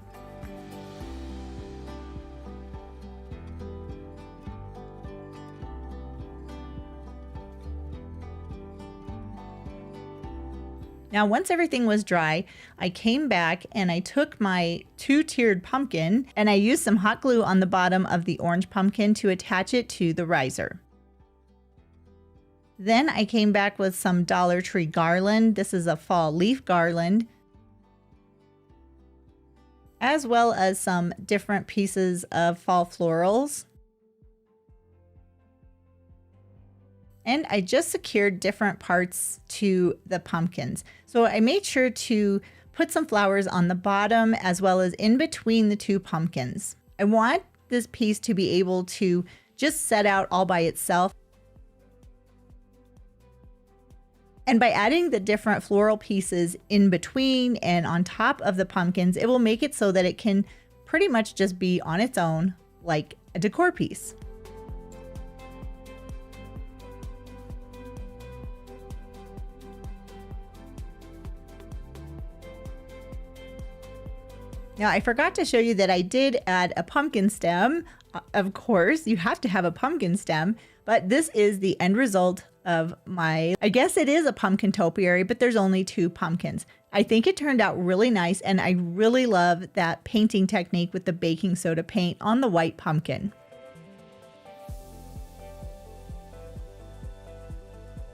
Now, once everything was dry, I came back and I took my 2-tiered pumpkin and I used some hot glue on the bottom of the orange pumpkin to attach it to the riser. Then I came back with some Dollar Tree garland. This is a fall leaf garland, as well as some different pieces of fall florals. And I just secured different parts to the pumpkins. So I made sure to put some flowers on the bottom as well as in between the two pumpkins. I want this piece to be able to just set out all by itself. And by adding the different floral pieces in between and on top of the pumpkins, it will make it so that it can pretty much just be on its own, like a decor piece. Now, I forgot to show you that I did add a pumpkin stem. Of course, you have to have a pumpkin stem, but this is the end result of my, I guess it is a pumpkin topiary, but there's only 2 pumpkins. I think it turned out really nice, and I really love that painting technique with the baking soda paint on the white pumpkin.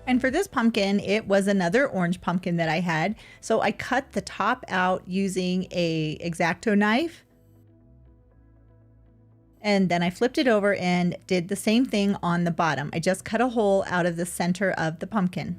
And for this pumpkin, it was another orange pumpkin that I had. So I cut the top out using a X-Acto knife. And then I flipped it over and did the same thing on the bottom. I just cut a hole out of the center of the pumpkin.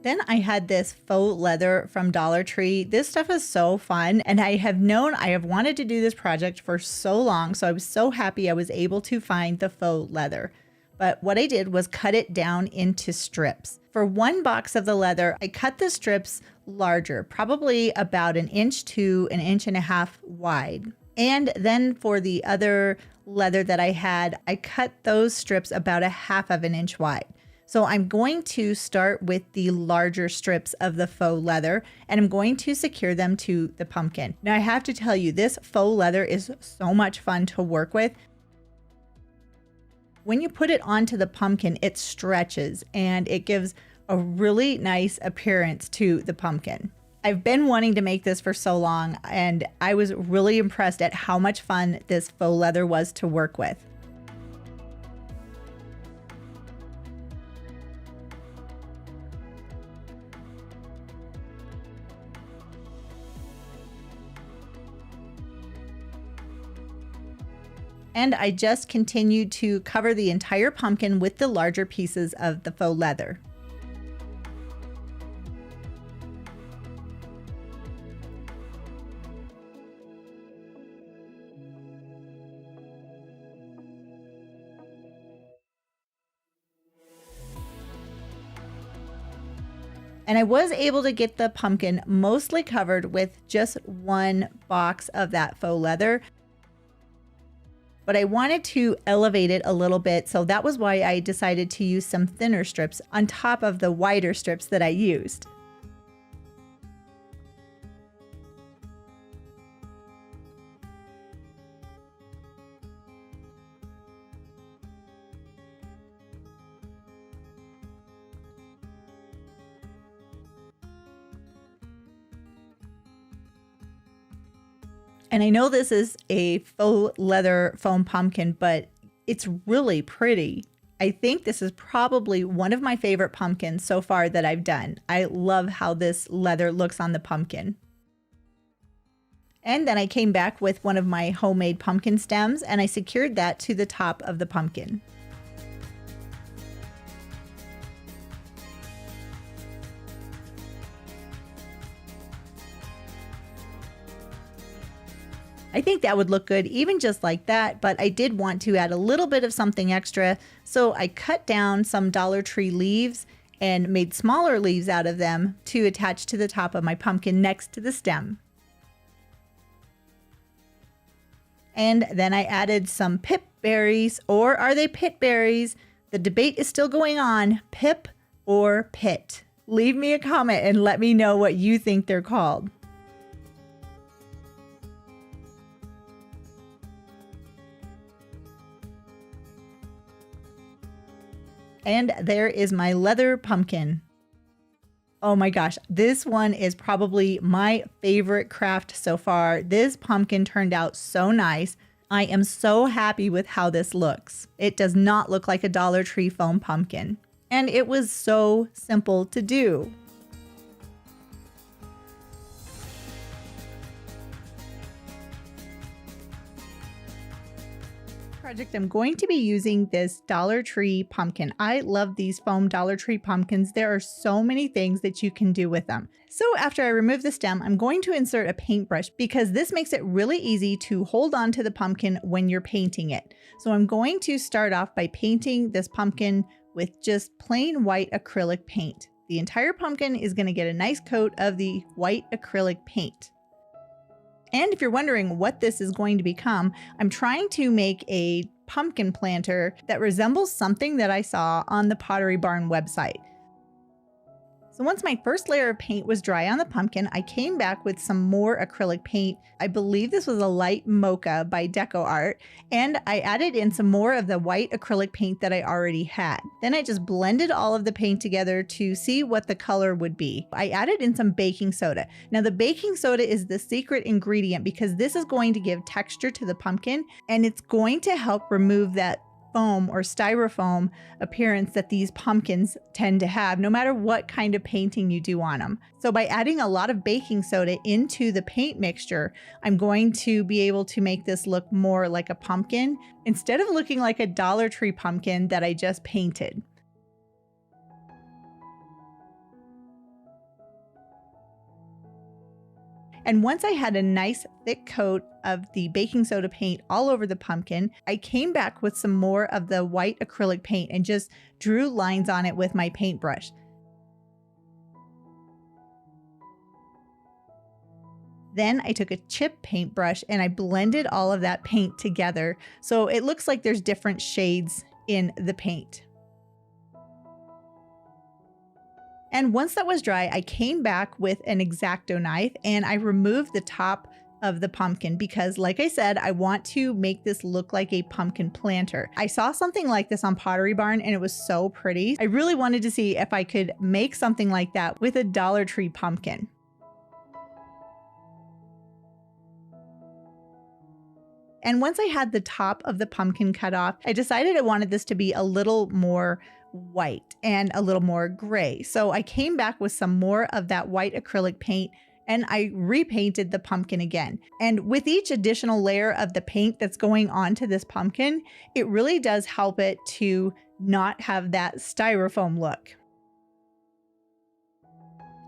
Then I had this faux leather from Dollar Tree. This stuff is so fun, and I have wanted to do this project for so long, so I was so happy I was able to find the faux leather. But what I did was cut it down into strips. For one box of the leather, I cut the strips larger, probably about 1 inch to 1.5 inches wide. And then for the other leather that I had, I cut those strips about 1/2 inch wide. So I'm going to start with the larger strips of the faux leather, and I'm going to secure them to the pumpkin. Now I have to tell you, this faux leather is so much fun to work with. When you put it onto the pumpkin, it stretches and it gives a really nice appearance to the pumpkin. I've been wanting to make this for so long, and I was really impressed at how much fun this faux leather was to work with. And I just continued to cover the entire pumpkin with the larger pieces of the faux leather. And I was able to get the pumpkin mostly covered with just one box of that faux leather. But I wanted to elevate it a little bit, so that was why I decided to use some thinner strips on top of the wider strips that I used. And I know this is a faux leather foam pumpkin, but it's really pretty. I think this is probably one of my favorite pumpkins so far that I've done. I love how this leather looks on the pumpkin. And then I came back with one of my homemade pumpkin stems, and I secured that to the top of the pumpkin. I think that would look good even just like that, but I did want to add a little bit of something extra, so I cut down some Dollar Tree leaves and made smaller leaves out of them to attach to the top of my pumpkin next to the stem. And then I added some pip berries, or are they pit berries? The debate is still going on, pip or pit. Leave me a comment and let me know what you think they're called. And there is my leather pumpkin. Oh my gosh, this one is probably my favorite craft so far. This pumpkin turned out so nice. I am so happy with how this looks. It does not look like a Dollar Tree foam pumpkin, and it was so simple to do. Project, I'm going to be using this Dollar Tree pumpkin. I love these foam Dollar Tree pumpkins. There are so many things that you can do with them. So after I remove the stem, I'm going to insert a paintbrush because this makes it really easy to hold on to the pumpkin when you're painting it. So I'm going to start off by painting this pumpkin with just plain white acrylic paint. The entire pumpkin is going to get a nice coat of the white acrylic paint. And if you're wondering what this is going to become, I'm trying to make a pumpkin planter that resembles something that I saw on the Pottery Barn website. So once my first layer of paint was dry on the pumpkin, I came back with some more acrylic paint. I believe this was a light mocha by Decoupage, and I added in some more of the white acrylic paint that I already had. Then I just blended all of the paint together to see what the color would be. I added in some baking soda. Now the baking soda is the secret ingredient because this is going to give texture to the pumpkin, and it's going to help remove that foam or styrofoam appearance that these pumpkins tend to have, no matter what kind of painting you do on them. So by adding a lot of baking soda into the paint mixture, I'm going to be able to make this look more like a pumpkin instead of looking like a Dollar Tree pumpkin that I just painted. And once I had a nice thick coat of the baking soda paint all over the pumpkin, I came back with some more of the white acrylic paint and just drew lines on it with my paintbrush. Then I took a chip paintbrush and I blended all of that paint together so it looks like there's different shades in the paint. And once that was dry, I came back with an X-Acto knife and I removed the top of the pumpkin because, like I said, I want to make this look like a pumpkin planter. I saw something like this on Pottery Barn and it was so pretty. I really wanted to see if I could make something like that with a Dollar Tree pumpkin. And once I had the top of the pumpkin cut off, I decided I wanted this to be a little more white and a little more gray. So I came back with some more of that white acrylic paint and I repainted the pumpkin again. And with each additional layer of the paint that's going onto this pumpkin, it really does help it to not have that styrofoam look.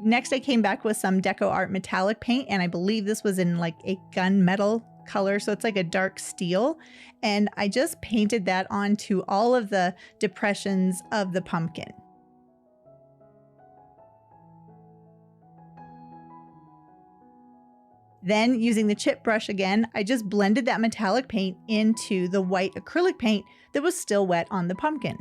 Next, I came back with some Decoupage metallic paint, and I believe this was in like a gunmetal color, so it's like a dark steel, and I just painted that onto all of the depressions of the pumpkin. Then, using the chip brush again, I just blended that metallic paint into the white acrylic paint that was still wet on the pumpkin.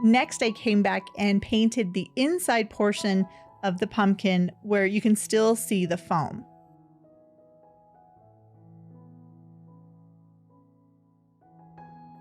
Next, I came back and painted the inside portion of the pumpkin where you can still see the foam.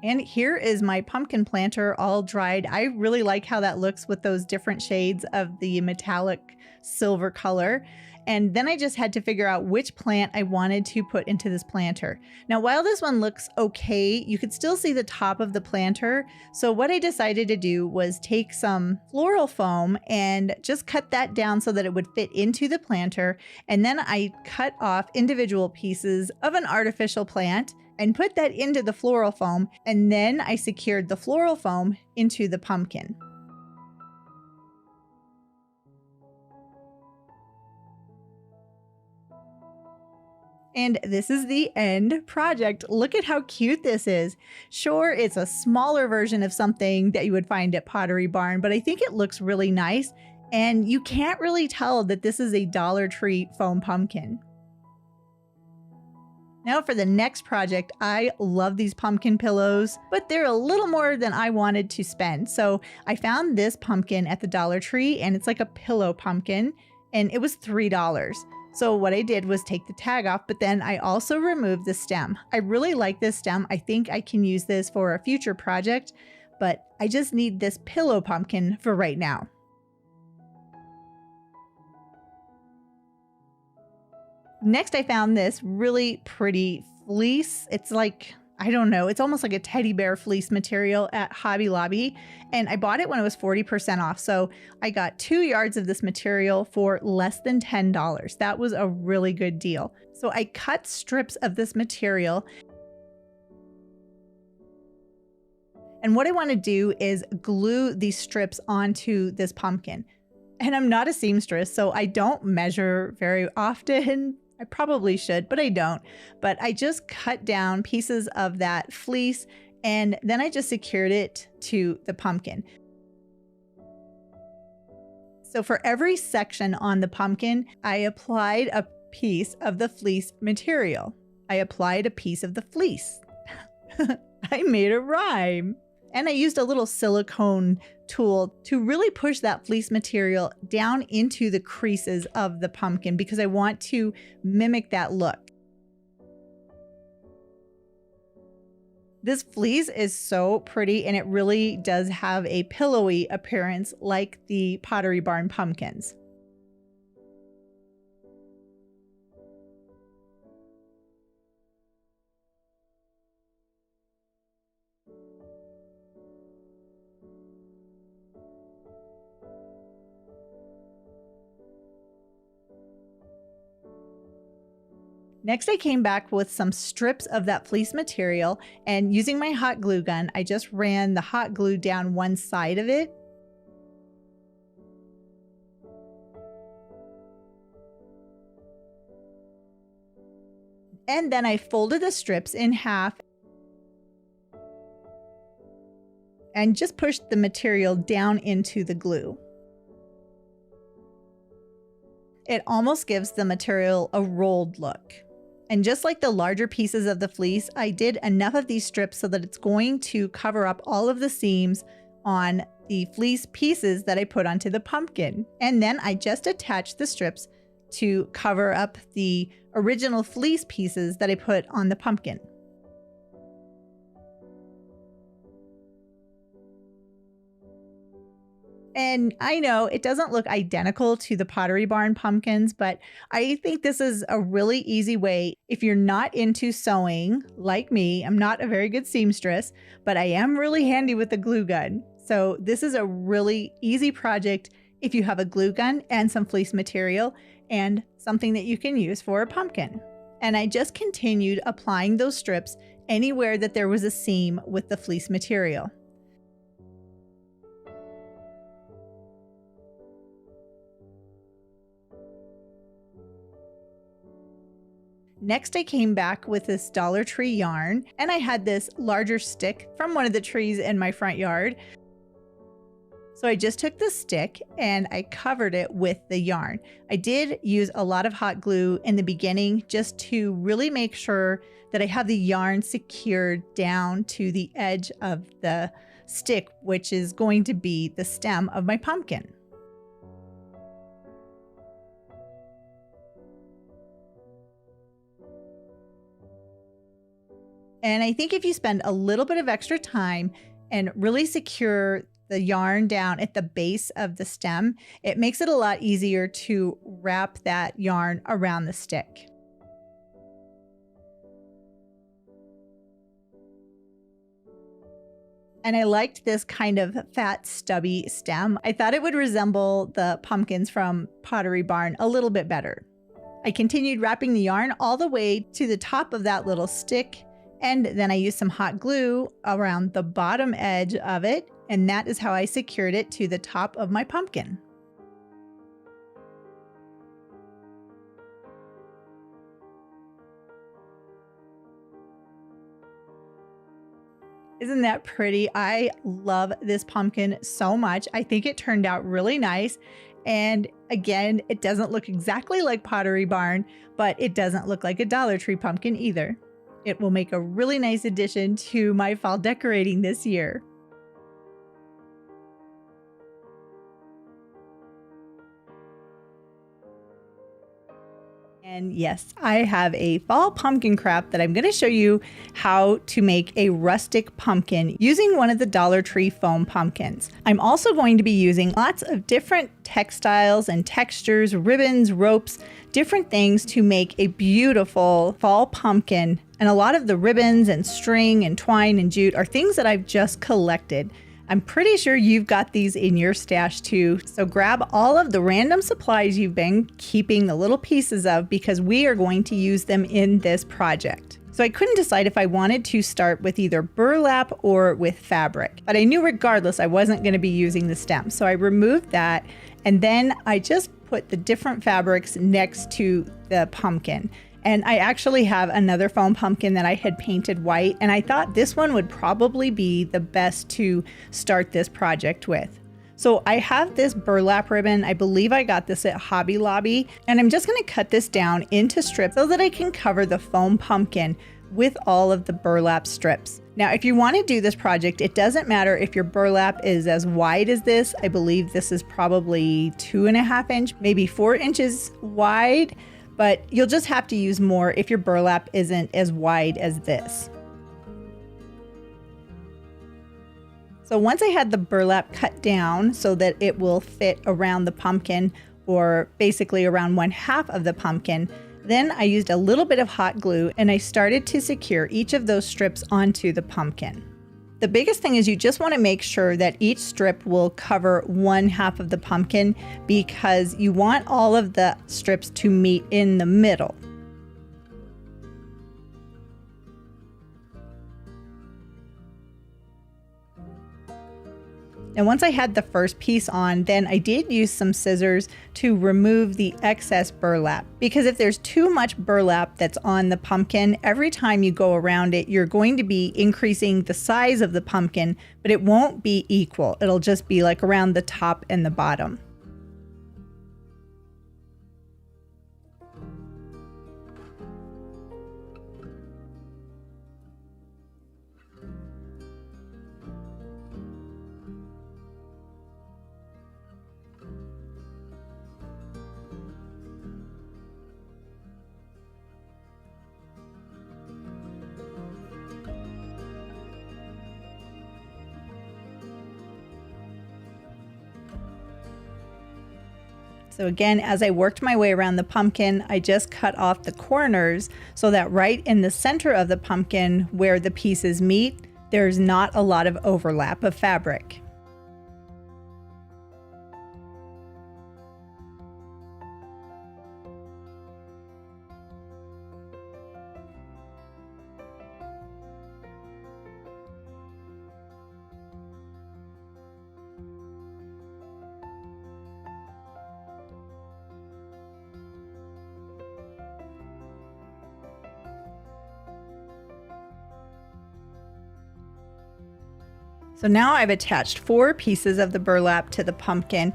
And here is my pumpkin planter all dried. I really like how that looks with those different shades of the metallic silver color. And then I just had to figure out which plant I wanted to put into this planter. Now, while this one looks okay, you could still see the top of the planter. So what I decided to do was take some floral foam and just cut that down so that it would fit into the planter. And then I cut off individual pieces of an artificial plant and put that into the floral foam. And then I secured the floral foam into the pumpkin. And this is the end project. Look at how cute this is. Sure, it's a smaller version of something that you would find at Pottery Barn, but I think it looks really nice. And you can't really tell that this is a Dollar Tree foam pumpkin. Now for the next project, I love these pumpkin pillows, but they're a little more than I wanted to spend. So I found this pumpkin at the Dollar Tree, and it's like a pillow pumpkin, and it was $3. So what I did was take the tag off, but then I also removed the stem. I really like this stem. I think I can use this for a future project, but I just need this pillow pumpkin for right now. Next, I found this really pretty fleece. It's like, I don't know, it's almost like a teddy bear fleece material at Hobby Lobby. And I bought it when it was 40% off. So I got 2 yards of this material for less than $10. That was a really good deal. So I cut strips of this material. And what I want to do is glue these strips onto this pumpkin. And I'm not a seamstress, so I don't measure very often. I probably should, but I don't. But I just cut down pieces of that fleece and then I just secured it to the pumpkin. So for every section on the pumpkin, I applied a piece of the fleece material. I applied a piece of the fleece. I made a rhyme. And I used a little silicone tool to really push that fleece material down into the creases of the pumpkin because I want to mimic that look. This fleece is so pretty and it really does have a pillowy appearance like the Pottery Barn pumpkins. Next, I came back with some strips of that fleece material and using my hot glue gun, I just ran the hot glue down one side of it. And then I folded the strips in half and just pushed the material down into the glue. It almost gives the material a rolled look. And just like the larger pieces of the fleece, I did enough of these strips so that it's going to cover up all of the seams on the fleece pieces that I put onto the pumpkin. And then I just attached the strips to cover up the original fleece pieces that I put on the pumpkin. And I know it doesn't look identical to the Pottery Barn pumpkins, but I think this is a really easy way. If you're not into sewing like me, I'm not a very good seamstress, but I am really handy with a glue gun. So this is a really easy project if you have a glue gun and some fleece material and something that you can use for a pumpkin. And I just continued applying those strips anywhere that there was a seam with the fleece material. Next, I came back with this Dollar Tree yarn, and I had this larger stick from one of the trees in my front yard. So I just took the stick and I covered it with the yarn. I did use a lot of hot glue in the beginning just to really make sure that I have the yarn secured down to the edge of the stick, which is going to be the stem of my pumpkin. And I think if you spend a little bit of extra time and really secure the yarn down at the base of the stem, it makes it a lot easier to wrap that yarn around the stick. And I liked this kind of fat, stubby stem. I thought it would resemble the pumpkins from Pottery Barn a little bit better. I continued wrapping the yarn all the way to the top of that little stick. And then I used some hot glue around the bottom edge of it, and that is how I secured it to the top of my pumpkin. Isn't that pretty? I love this pumpkin so much. I think it turned out really nice. And again, it doesn't look exactly like Pottery Barn, but it doesn't look like a Dollar Tree pumpkin either. It will make a really nice addition to my fall decorating this year. And yes, I have a fall pumpkin craft that I'm going to show you how to make a rustic pumpkin using one of the Dollar Tree foam pumpkins. I'm also going to be using lots of different textiles and textures, ribbons, ropes, different things to make a beautiful fall pumpkin. And a lot of the ribbons and string and twine and jute are things that I've just collected. I'm pretty sure you've got these in your stash too. So grab all of the random supplies you've been keeping the little pieces of, because we are going to use them in this project. So I couldn't decide if I wanted to start with either burlap or with fabric, but I knew regardless I wasn't going to be using the stem. So I removed that, and then I just put the different fabrics next to the pumpkin. And I actually have another foam pumpkin that I had painted white, and I thought this one would probably be the best to start this project with. So I have this burlap ribbon. I believe I got this at Hobby Lobby, and I'm just going to cut this down into strips so that I can cover the foam pumpkin with all of the burlap strips. Now, if you want to do this project, it doesn't matter if your burlap is as wide as this. I believe this is probably 2.5 inch, maybe 4 inches wide. But you'll just have to use more if your burlap isn't as wide as this. So once I had the burlap cut down so that it will fit around the pumpkin, or basically around 1/2 of the pumpkin, then I used a little bit of hot glue and I started to secure each of those strips onto the pumpkin. The biggest thing is you just want to make sure that each strip will cover 1/2 of the pumpkin, because you want all of the strips to meet in the middle. And once I had the first piece on, then I did use some scissors to remove the excess burlap, because if there's too much burlap that's on the pumpkin, every time you go around it, you're going to be increasing the size of the pumpkin, but it won't be equal. It'll just be like around the top and the bottom. So again, as I worked my way around the pumpkin, I just cut off the corners so that right in the center of the pumpkin where the pieces meet, there's not a lot of overlap of fabric. So now I've attached 4 pieces of the burlap to the pumpkin,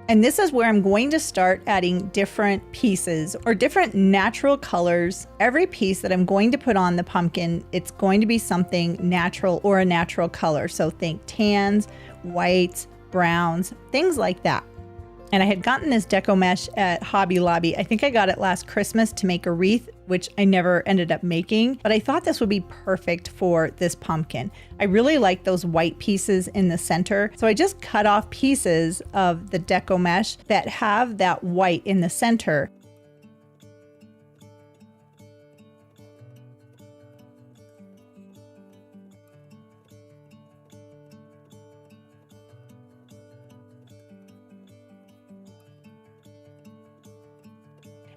and this is where I'm going to start adding different pieces or different natural colors. Every piece that I'm going to put on the pumpkin, it's going to be something natural or a natural color. So think tans, whites, browns, things like that. And I had gotten this deco mesh at Hobby Lobby. I think I got it last Christmas to make a wreath, which I never ended up making, but I thought this would be perfect for this pumpkin. I really like those white pieces in the center. So I just cut off pieces of the deco mesh that have that white in the center.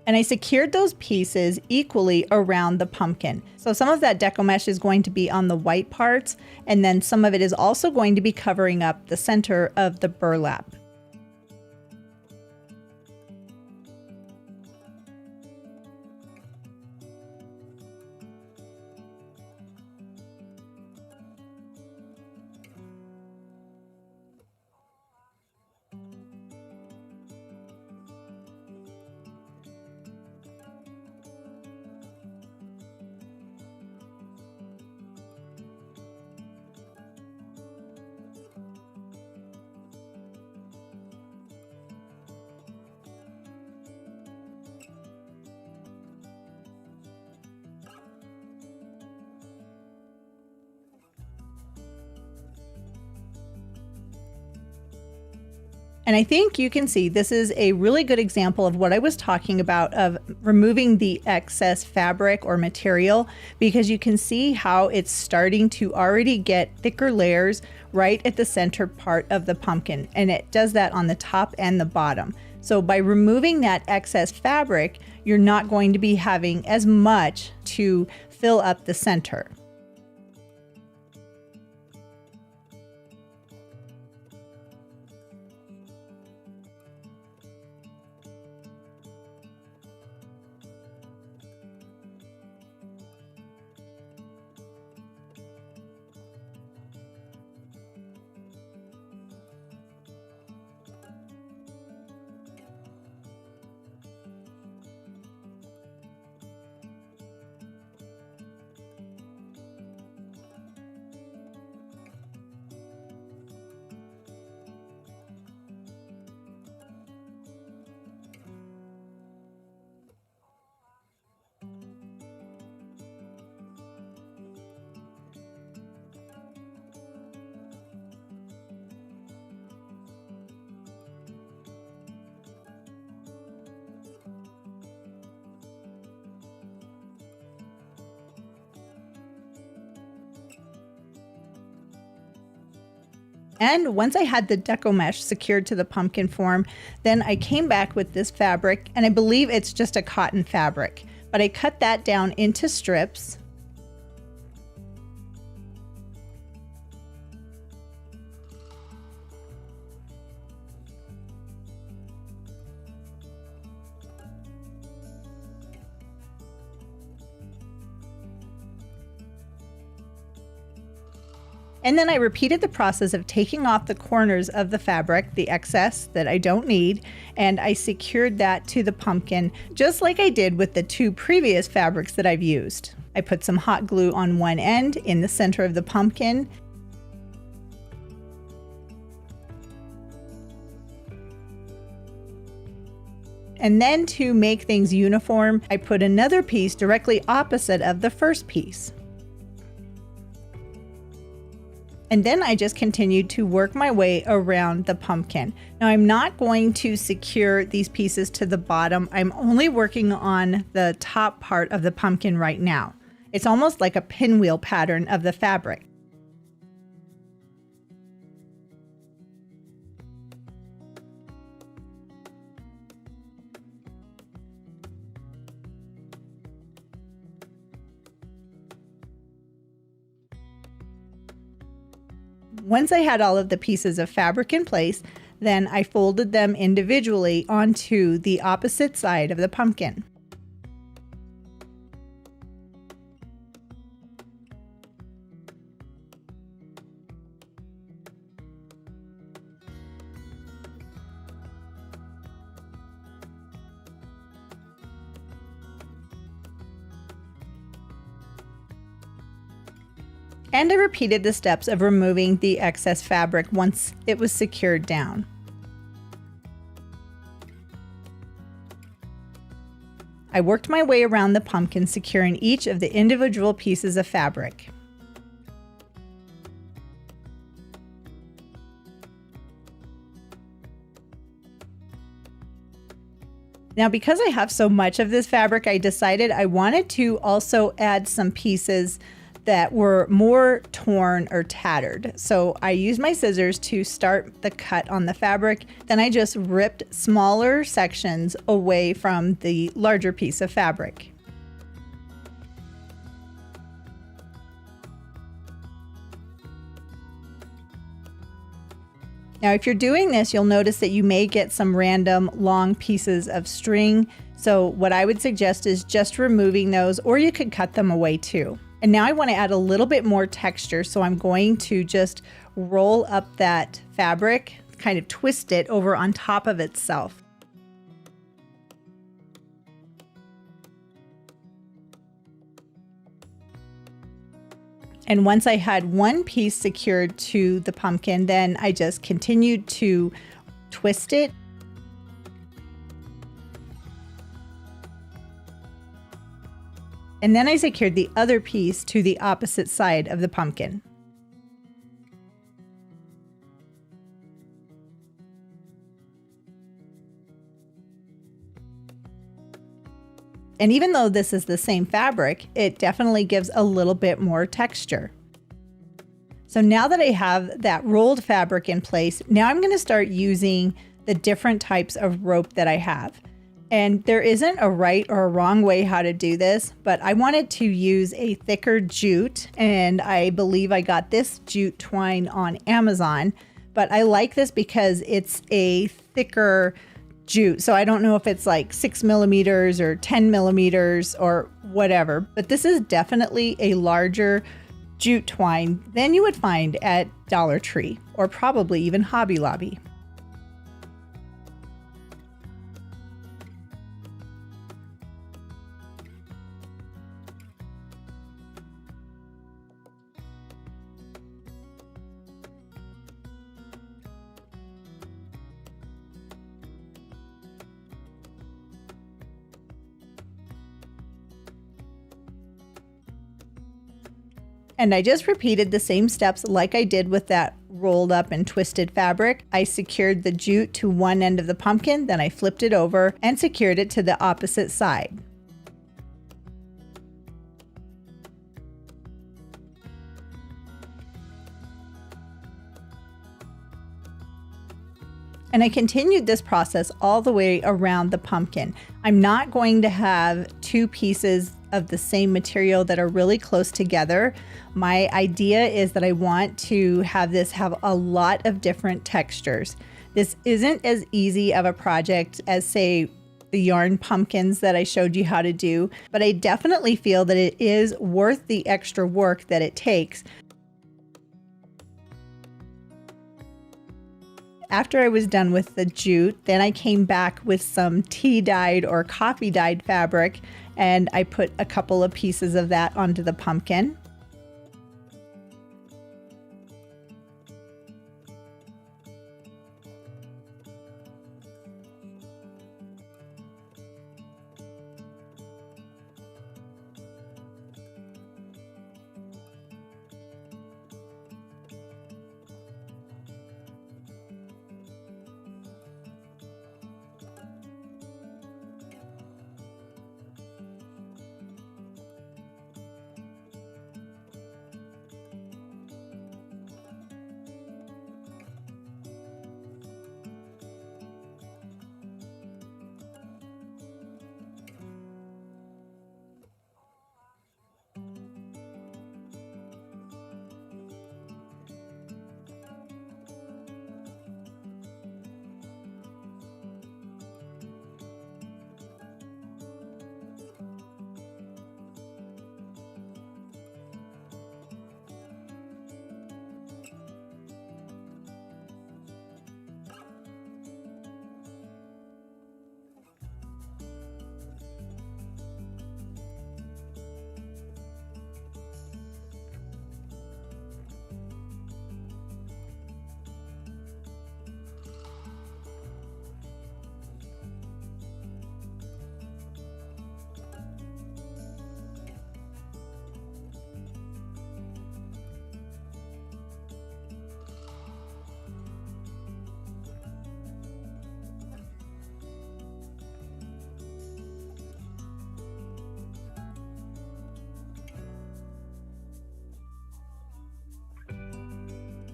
And I secured those pieces equally around the pumpkin. So some of that deco mesh is going to be on the white parts, and then some of it is also going to be covering up the center of the burlap. And I think you can see this is a really good example of what I was talking about, of removing the excess fabric or material, because you can see how it's starting to already get thicker layers right at the center part of the pumpkin. And it does that on the top and the bottom. So by removing that excess fabric, you're not going to be having as much to fill up the center. And once I had the deco mesh secured to the pumpkin form, then I came back with this fabric, and I believe it's just a cotton fabric, but I cut that down into strips. And then I repeated the process of taking off the corners of the fabric, the excess that I don't need, and I secured that to the pumpkin just like I did with the two previous fabrics that I've used. I put some hot glue on one end in the center of the pumpkin. And then to make things uniform, I put another piece directly opposite of the first piece. And then I just continued to work my way around the pumpkin. Now I'm not going to secure these pieces to the bottom. I'm only working on the top part of the pumpkin right now. It's almost like a pinwheel pattern of the fabric. Once I had all of the pieces of fabric in place, then I folded them individually onto the opposite side of the pumpkin. And I repeated the steps of removing the excess fabric once it was secured down. I worked my way around the pumpkin, securing each of the individual pieces of fabric. Now, because I have so much of this fabric, I decided I wanted to also add some pieces that were more torn or tattered. So I used my scissors to start the cut on the fabric. Then I just ripped smaller sections away from the larger piece of fabric. Now, if you're doing this, you'll notice that you may get some random long pieces of string. So what I would suggest is just removing those, or you could cut them away too. And now I want to add a little bit more texture, so I'm going to just roll up that fabric, kind of twist it over on top of itself. And once I had one piece secured to the pumpkin, then I just continued to twist it. And then I secured the other piece to the opposite side of the pumpkin. And even though this is the same fabric, it definitely gives a little bit more texture. So now that I have that rolled fabric in place, now I'm going to start using the different types of rope that I have. And there isn't a right or a wrong way how to do this, but I wanted to use a thicker jute, and I believe I got this jute twine on Amazon, but I like this because it's a thicker jute. So I don't know if it's like 6 millimeters or 10 millimeters or whatever, but this is definitely a larger jute twine than you would find at Dollar Tree or probably even Hobby Lobby. And I just repeated the same steps like I did with that rolled up and twisted fabric. I secured the jute to one end of the pumpkin, then I flipped it over and secured it to the opposite side. And I continued this process all the way around the pumpkin. I'm not going to have two pieces of the same material that are really close together. My idea is that I want to have this have a lot of different textures. This isn't as easy of a project as, say, the yarn pumpkins that I showed you how to do, but I definitely feel that it is worth the extra work that it takes. After I was done with the jute, then I came back with some tea dyed or coffee dyed fabric, and I put a couple of pieces of that onto the pumpkin.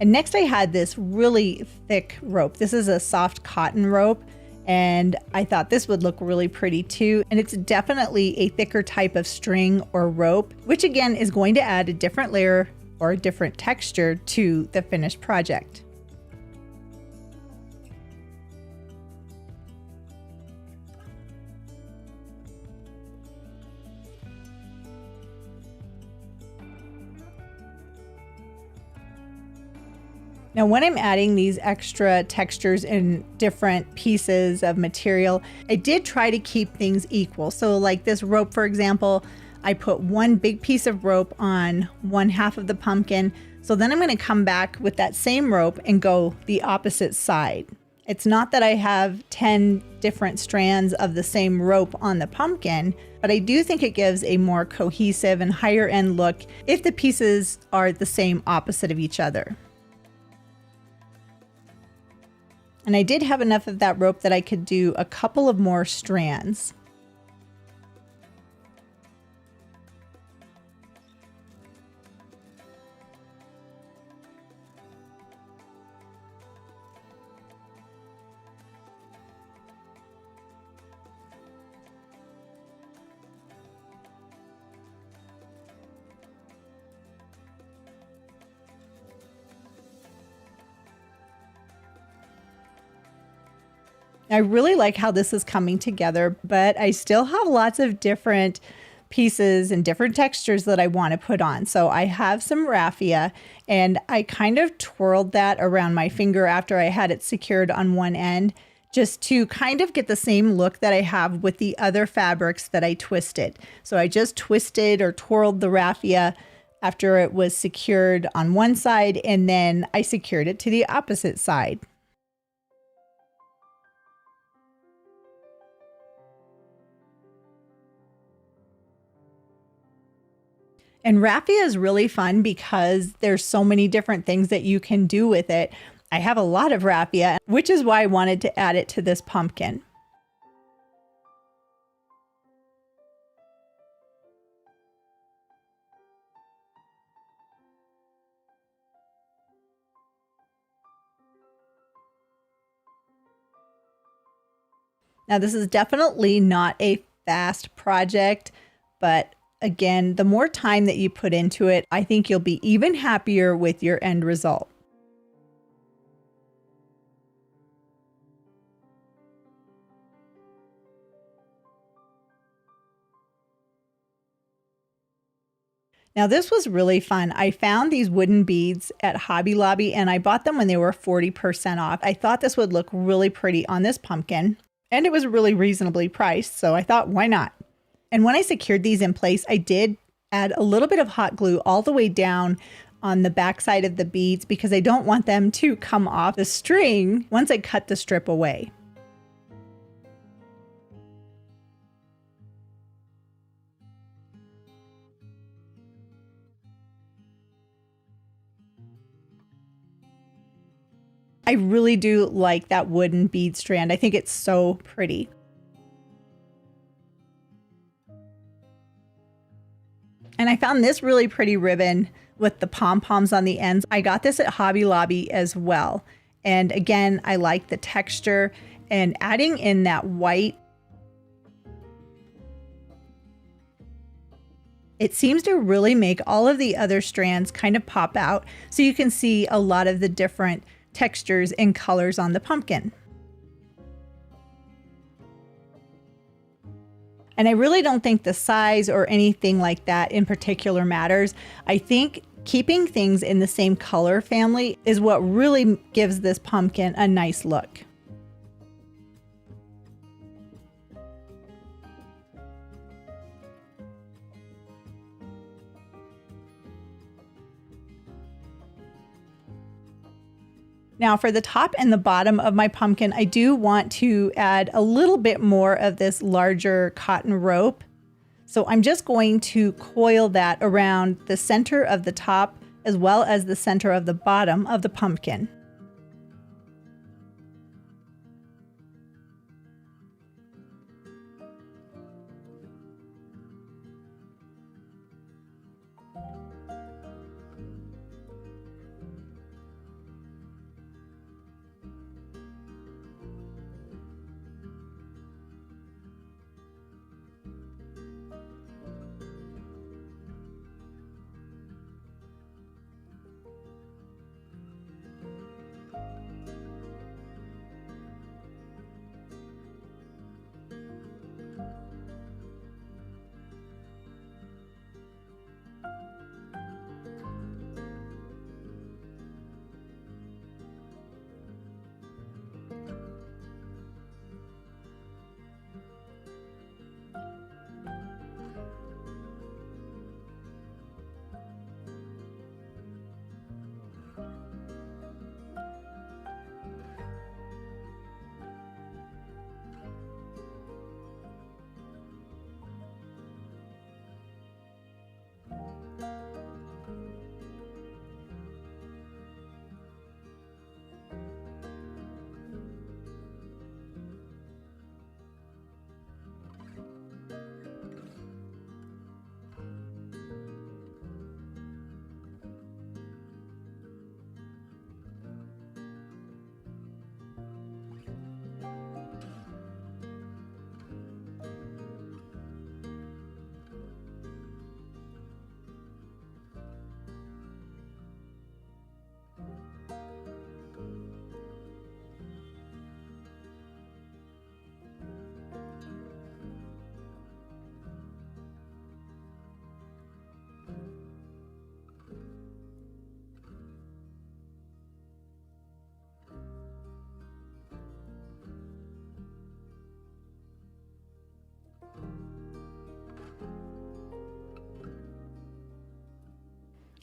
And next I had this really thick rope. This is a soft cotton rope, and I thought this would look really pretty too. And it's definitely a thicker type of string or rope, which again is going to add a different layer or a different texture to the finished project. Now, when I'm adding these extra textures in different pieces of material, I did try to keep things equal. So like this rope, for example, I put one big piece of rope on one half of the pumpkin. So then I'm going to come back with that same rope and go the opposite side. It's not that I have 10 different strands of the same rope on the pumpkin, but I do think it gives a more cohesive and higher end look if the pieces are the same opposite of each other. And I did have enough of that rope that I could do a couple of more strands. I really like how this is coming together, but I still have lots of different pieces and different textures that I want to put on. So I have some raffia, and I kind of twirled that around my finger after I had it secured on one end, just to kind of get the same look that I have with the other fabrics that I twisted. So I just twisted or twirled the raffia after it was secured on one side, and then I secured it to the opposite side. And raffia is really fun because there's so many different things that you can do with it. I have a lot of raffia, which is why I wanted to add it to this pumpkin. Now, this is definitely not a fast project, but again, the more time that you put into it, I think you'll be even happier with your end result. Now, this was really fun. I found these wooden beads at Hobby Lobby, and I bought them when they were 40% off. I thought this would look really pretty on this pumpkin, and it was really reasonably priced, so I thought, why not? And when I secured these in place, I did add a little bit of hot glue all the way down on the back side of the beads because I don't want them to come off the string once I cut the strip away. I really do like that wooden bead strand. I think it's so pretty. And I found this really pretty ribbon with the pom-poms on the ends. I got this at Hobby Lobby as well. And again, I like the texture, and adding in that white, it seems to really make all of the other strands kind of pop out, so you can see a lot of the different textures and colors on the pumpkin. And I really don't think the size or anything like that in particular matters. I think keeping things in the same color family is what really gives this pumpkin a nice look. Now for the top and the bottom of my pumpkin, I do want to add a little bit more of this larger cotton rope. So I'm just going to coil that around the center of the top as well as the center of the bottom of the pumpkin.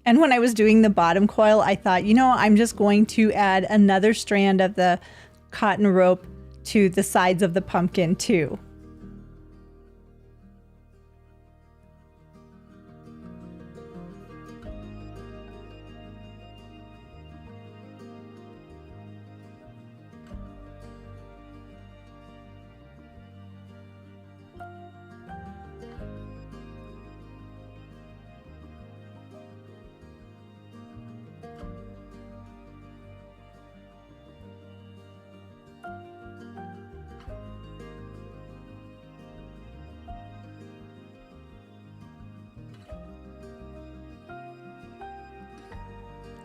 And when I was doing the bottom coil, I thought, you know, I'm just going to add another strand of the cotton rope to the sides of the pumpkin too.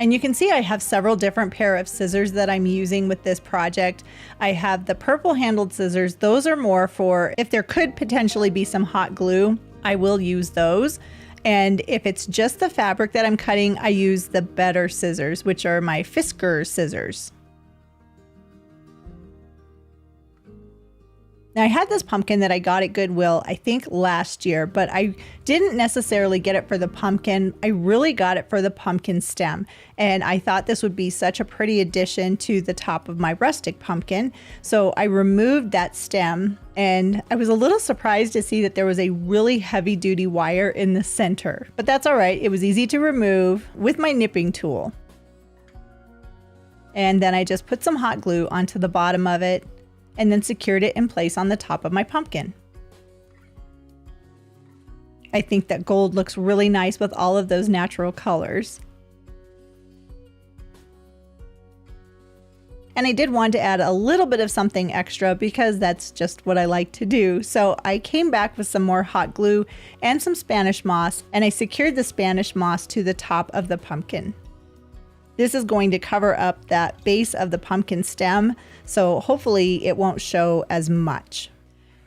And you can see I have several different pair of scissors that I'm using with this project. I have the purple handled scissors. Those are more for if there could potentially be some hot glue, I will use those. And if it's just the fabric that I'm cutting, I use the better scissors, which are my Fisker scissors. Now I had this pumpkin that I got at Goodwill, I think last year, but I didn't necessarily get it for the pumpkin. I really got it for the pumpkin stem. And I thought this would be such a pretty addition to the top of my rustic pumpkin. So I removed that stem, and I was a little surprised to see that there was a really heavy duty wire in the center, but that's all right. It was easy to remove with my nipping tool. And then I just put some hot glue onto the bottom of it, and then secured it in place on the top of my pumpkin. I think that gold looks really nice with all of those natural colors. And I did want to add a little bit of something extra because that's just what I like to do. So I came back with some more hot glue and some Spanish moss, and I secured the Spanish moss to the top of the pumpkin. This is going to cover up that base of the pumpkin stem, so hopefully it won't show as much.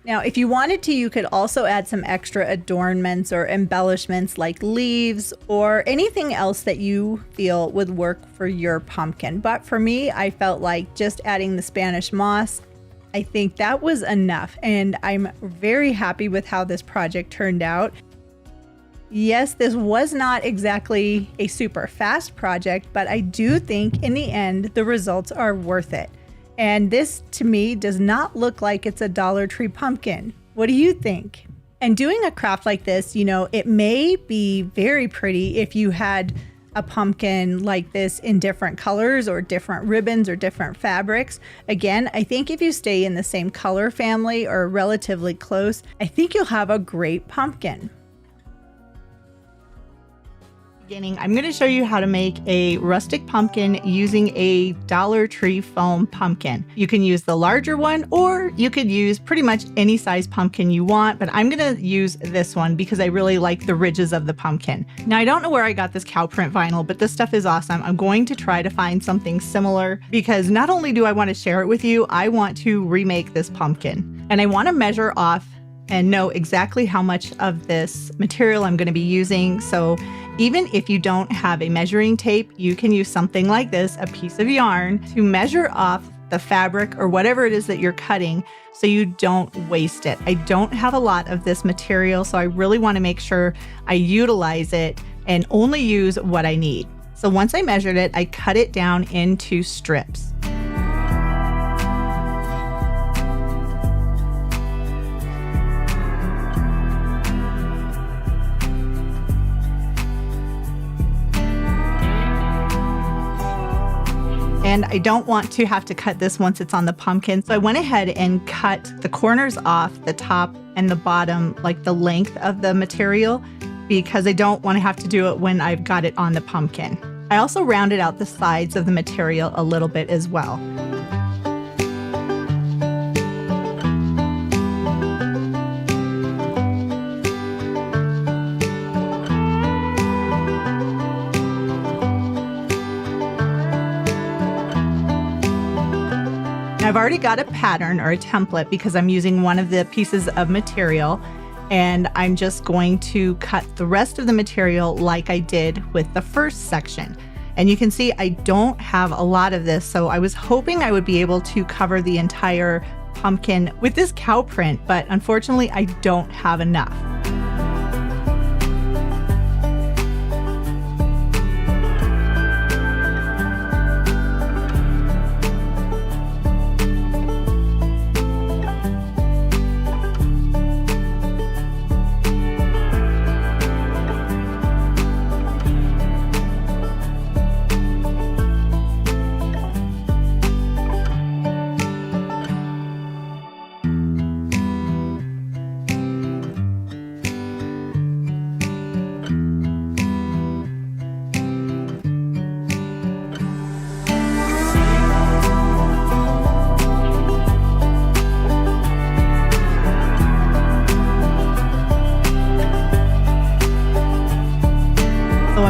Now, if you wanted to, you could also add some extra adornments or embellishments like leaves or anything else that you feel would work for your pumpkin. But for me, I felt like just adding the Spanish moss, I think that was enough. And I'm very happy with how this project turned out. Yes, this was not exactly a super fast project, but I do think in the end, the results are worth it. And this to me does not look like it's a Dollar Tree pumpkin. What do you think? And doing a craft like this, you know, it may be very pretty if you had a pumpkin like this in different colors or different ribbons or different fabrics. Again, I think if you stay in the same color family or relatively close, I think you'll have a great pumpkin. I'm going to show you how to make a rustic pumpkin using a Dollar Tree foam pumpkin. You can use the larger one, or you could use pretty much any size pumpkin you want, but I'm going to use this one because I really like the ridges of the pumpkin. Now, I don't know where I got this cow print vinyl, but this stuff is awesome. I'm going to try to find something similar because not only do I want to share it with you, I want to remake this pumpkin. And I want to measure off and know exactly how much of this material I'm going to be using. So even if you don't have a measuring tape, you can use something like this, a piece of yarn, to measure off the fabric or whatever it is that you're cutting so you don't waste it. I don't have a lot of this material, so I really want to make sure I utilize it and only use what I need. So once I measured it, I cut it down into strips. And I don't want to have to cut this once it's on the pumpkin. So I went ahead and cut the corners off the top and the bottom, like the length of the material, because I don't want to have to do it when I've got it on the pumpkin. I also rounded out the sides of the material a little bit as well. I've already got a pattern or a template because I'm using one of the pieces of material, and I'm just going to cut the rest of the material like I did with the first section. And you can see I don't have a lot of this, so I was hoping I would be able to cover the entire pumpkin with this cow print, but unfortunately I don't have enough.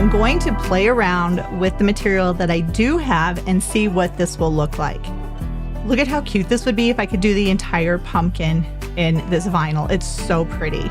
I'm going to play around with the material that I do have and see what this will look like. Look at how cute this would be if I could do the entire pumpkin in this vinyl. It's so pretty.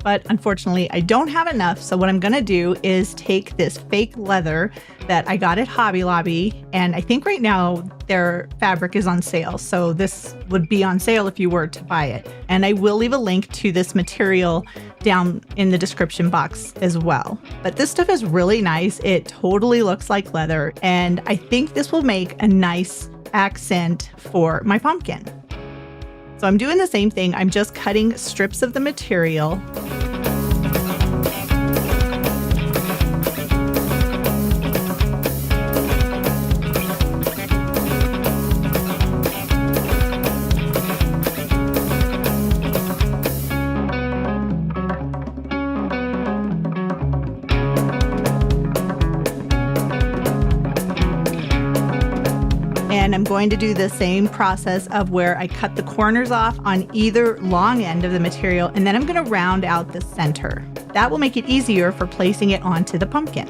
But unfortunately, I don't have enough. So what I'm gonna do is take this fake leather that I got at Hobby Lobby, and I think right now their fabric is on sale. So this would be on sale if you were to buy it. And I will leave a link to this material down in the description box as well. But this stuff is really nice. It totally looks like leather, and I think this will make a nice accent for my pumpkin. So I'm doing the same thing. I'm just cutting strips of the material. And I'm going to do the same process of where I cut the corners off on either long end of the material, and then I'm going to round out the center. That will make it easier for placing it onto the pumpkin.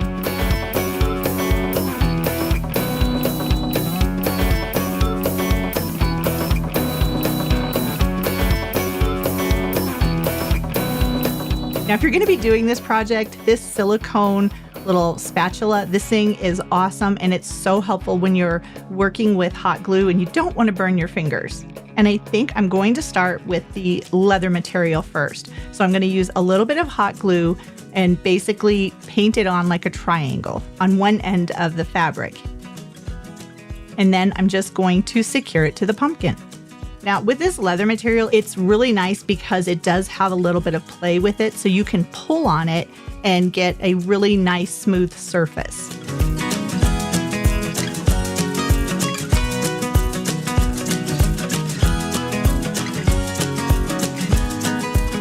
Now, if you're going to be doing this project, this silicone little spatula, this thing is awesome, and it's so helpful when you're working with hot glue and you don't want to burn your fingers. And I think I'm going to start with the leather material first. So I'm going to use a little bit of hot glue and basically paint it on like a triangle on one end of the fabric. And then I'm just going to secure it to the pumpkin. Now with this leather material, it's really nice because it does have a little bit of play with it, so you can pull on it and get a really nice smooth surface.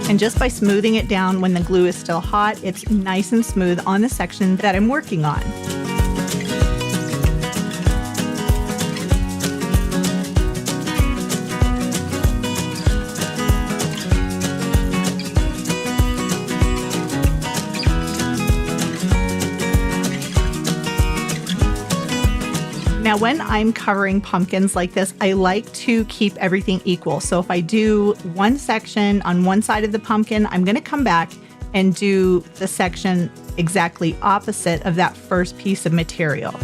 And just by smoothing it down when the glue is still hot, it's nice and smooth on the section that I'm working on. Now, when I'm covering pumpkins like this, I like to keep everything equal. So if I do one section on one side of the pumpkin, I'm going to come back and do the section exactly opposite of that first piece of material.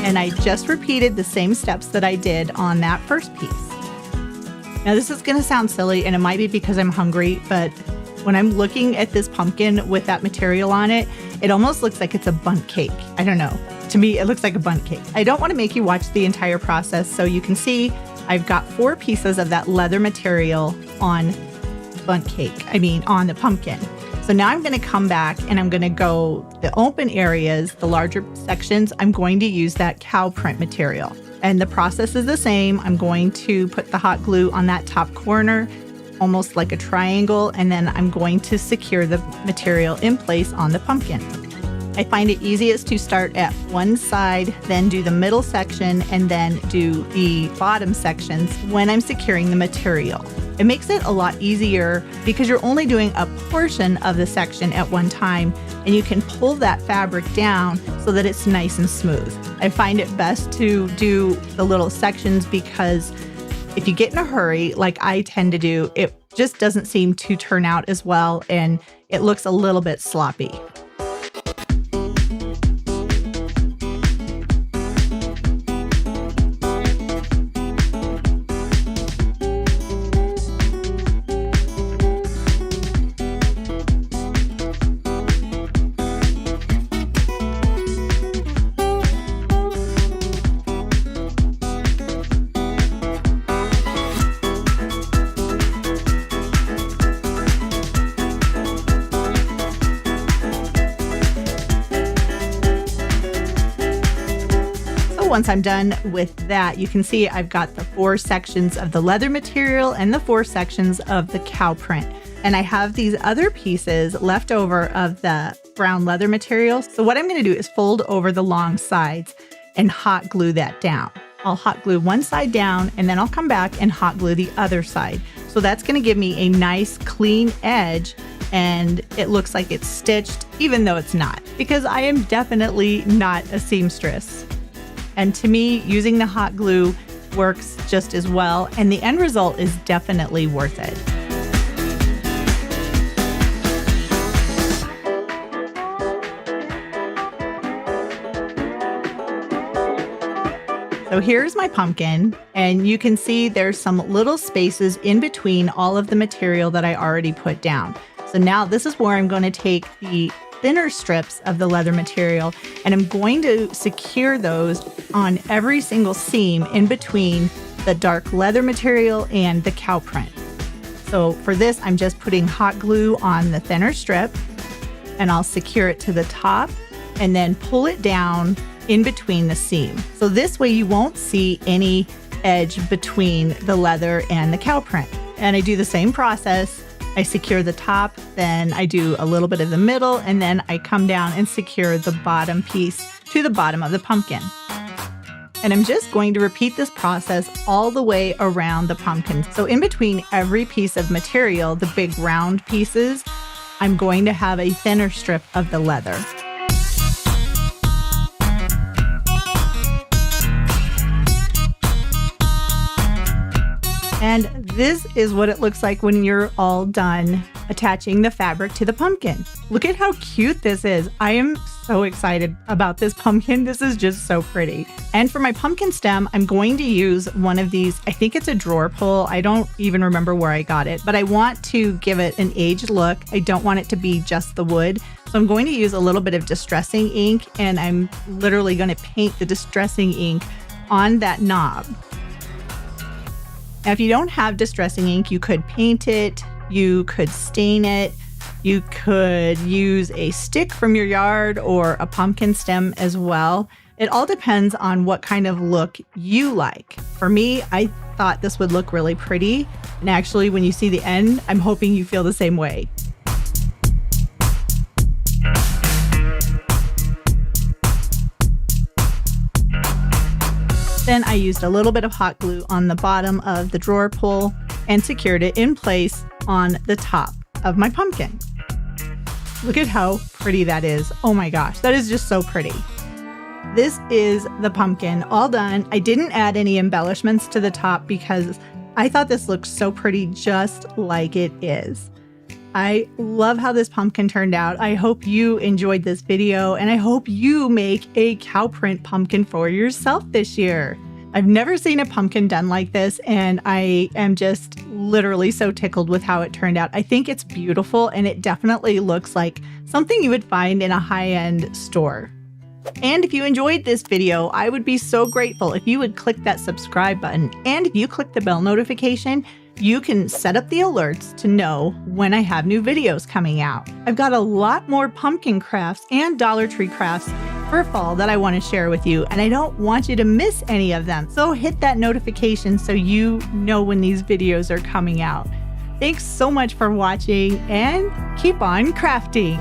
And I just repeated the same steps that I did on that first piece. Now this is going to sound silly, and it might be because I'm hungry, but when I'm looking at this pumpkin with that material on it, it almost looks like it's a bundt cake. I don't know. To me, it looks like a bundt cake. I don't want to make you watch the entire process, so you can see I've got 4 pieces of that leather material on bundt cake. On the pumpkin. So now I'm going to come back and I'm going to go the open areas, the larger sections, I'm going to use that cow print material. And the process is the same. I'm going to put the hot glue on that top corner, almost like a triangle, and then I'm going to secure the material in place on the pumpkin. I find it easiest to start at one side, then do the middle section, and then do the bottom sections when I'm securing the material. It makes it a lot easier because you're only doing a portion of the section at one time, and you can pull that fabric down so that it's nice and smooth. I find it best to do the little sections because if you get in a hurry, like I tend to do, it just doesn't seem to turn out as well, and it looks a little bit sloppy. once I'm done with that, you can see I've got the 4 sections of the leather material and the 4 sections of the cow print. And I have these other pieces left over of the brown leather material. So what I'm going to do is fold over the long sides and hot glue that down. I'll hot glue one side down and then I'll come back and hot glue the other side. So that's going to give me a nice clean edge, and it looks like it's stitched even though it's not, because I am definitely not a seamstress. And to me, using the hot glue works just as well, and the end result is definitely worth it. So here's my pumpkin, and you can see there's some little spaces in between all of the material that I already put down. So now this is where I'm going to take the thinner strips of the leather material, and I'm going to secure those on every single seam in between the dark leather material and the cow print. So for this, I'm just putting hot glue on the thinner strip, and I'll secure it to the top and then pull it down in between the seam. So this way you won't see any edge between the leather and the cow print. And I do the same process. I secure the top, then I do a little bit of the middle, and then I come down and secure the bottom piece to the bottom of the pumpkin. And I'm just going to repeat this process all the way around the pumpkin. So in between every piece of material, the big round pieces, I'm going to have a thinner strip of the leather. And this is what it looks like when you're all done attaching the fabric to the pumpkin. Look at how cute this is. I am so excited about this pumpkin. This is just so pretty. And for my pumpkin stem, I'm going to use one of these. I think it's a drawer pull. I don't even remember where I got it, but I want to give it an aged look. I don't want it to be just the wood. So I'm going to use a little bit of distressing ink, and I'm literally going to paint the distressing ink on that knob. Now, if you don't have distressing ink, you could paint it, you could stain it, you could use a stick from your yard or a pumpkin stem as well. It all depends on what kind of look you like. For me, I thought this would look really pretty. And actually, when you see the end, I'm hoping you feel the same way. Then I used a little bit of hot glue on the bottom of the drawer pull and secured it in place on the top of my pumpkin. Look at how pretty that is. Oh my gosh, that is just so pretty. This is the pumpkin all done. I didn't add any embellishments to the top because I thought this looked so pretty just like it is. I love how this pumpkin turned out. I hope you enjoyed this video, and I hope you make a cow print pumpkin for yourself this year. I've never seen a pumpkin done like this, and I am just literally so tickled with how it turned out. I think it's beautiful, and it definitely looks like something you would find in a high-end store. And if you enjoyed this video, I would be so grateful if you would click that subscribe button. And if you click the bell notification, you can set up the alerts to know when I have new videos coming out. I've got a lot more pumpkin crafts and Dollar Tree crafts for fall that I want to share with you, and I don't want you to miss any of them. So hit that notification so you know when these videos are coming out. Thanks so much for watching, and keep on crafting.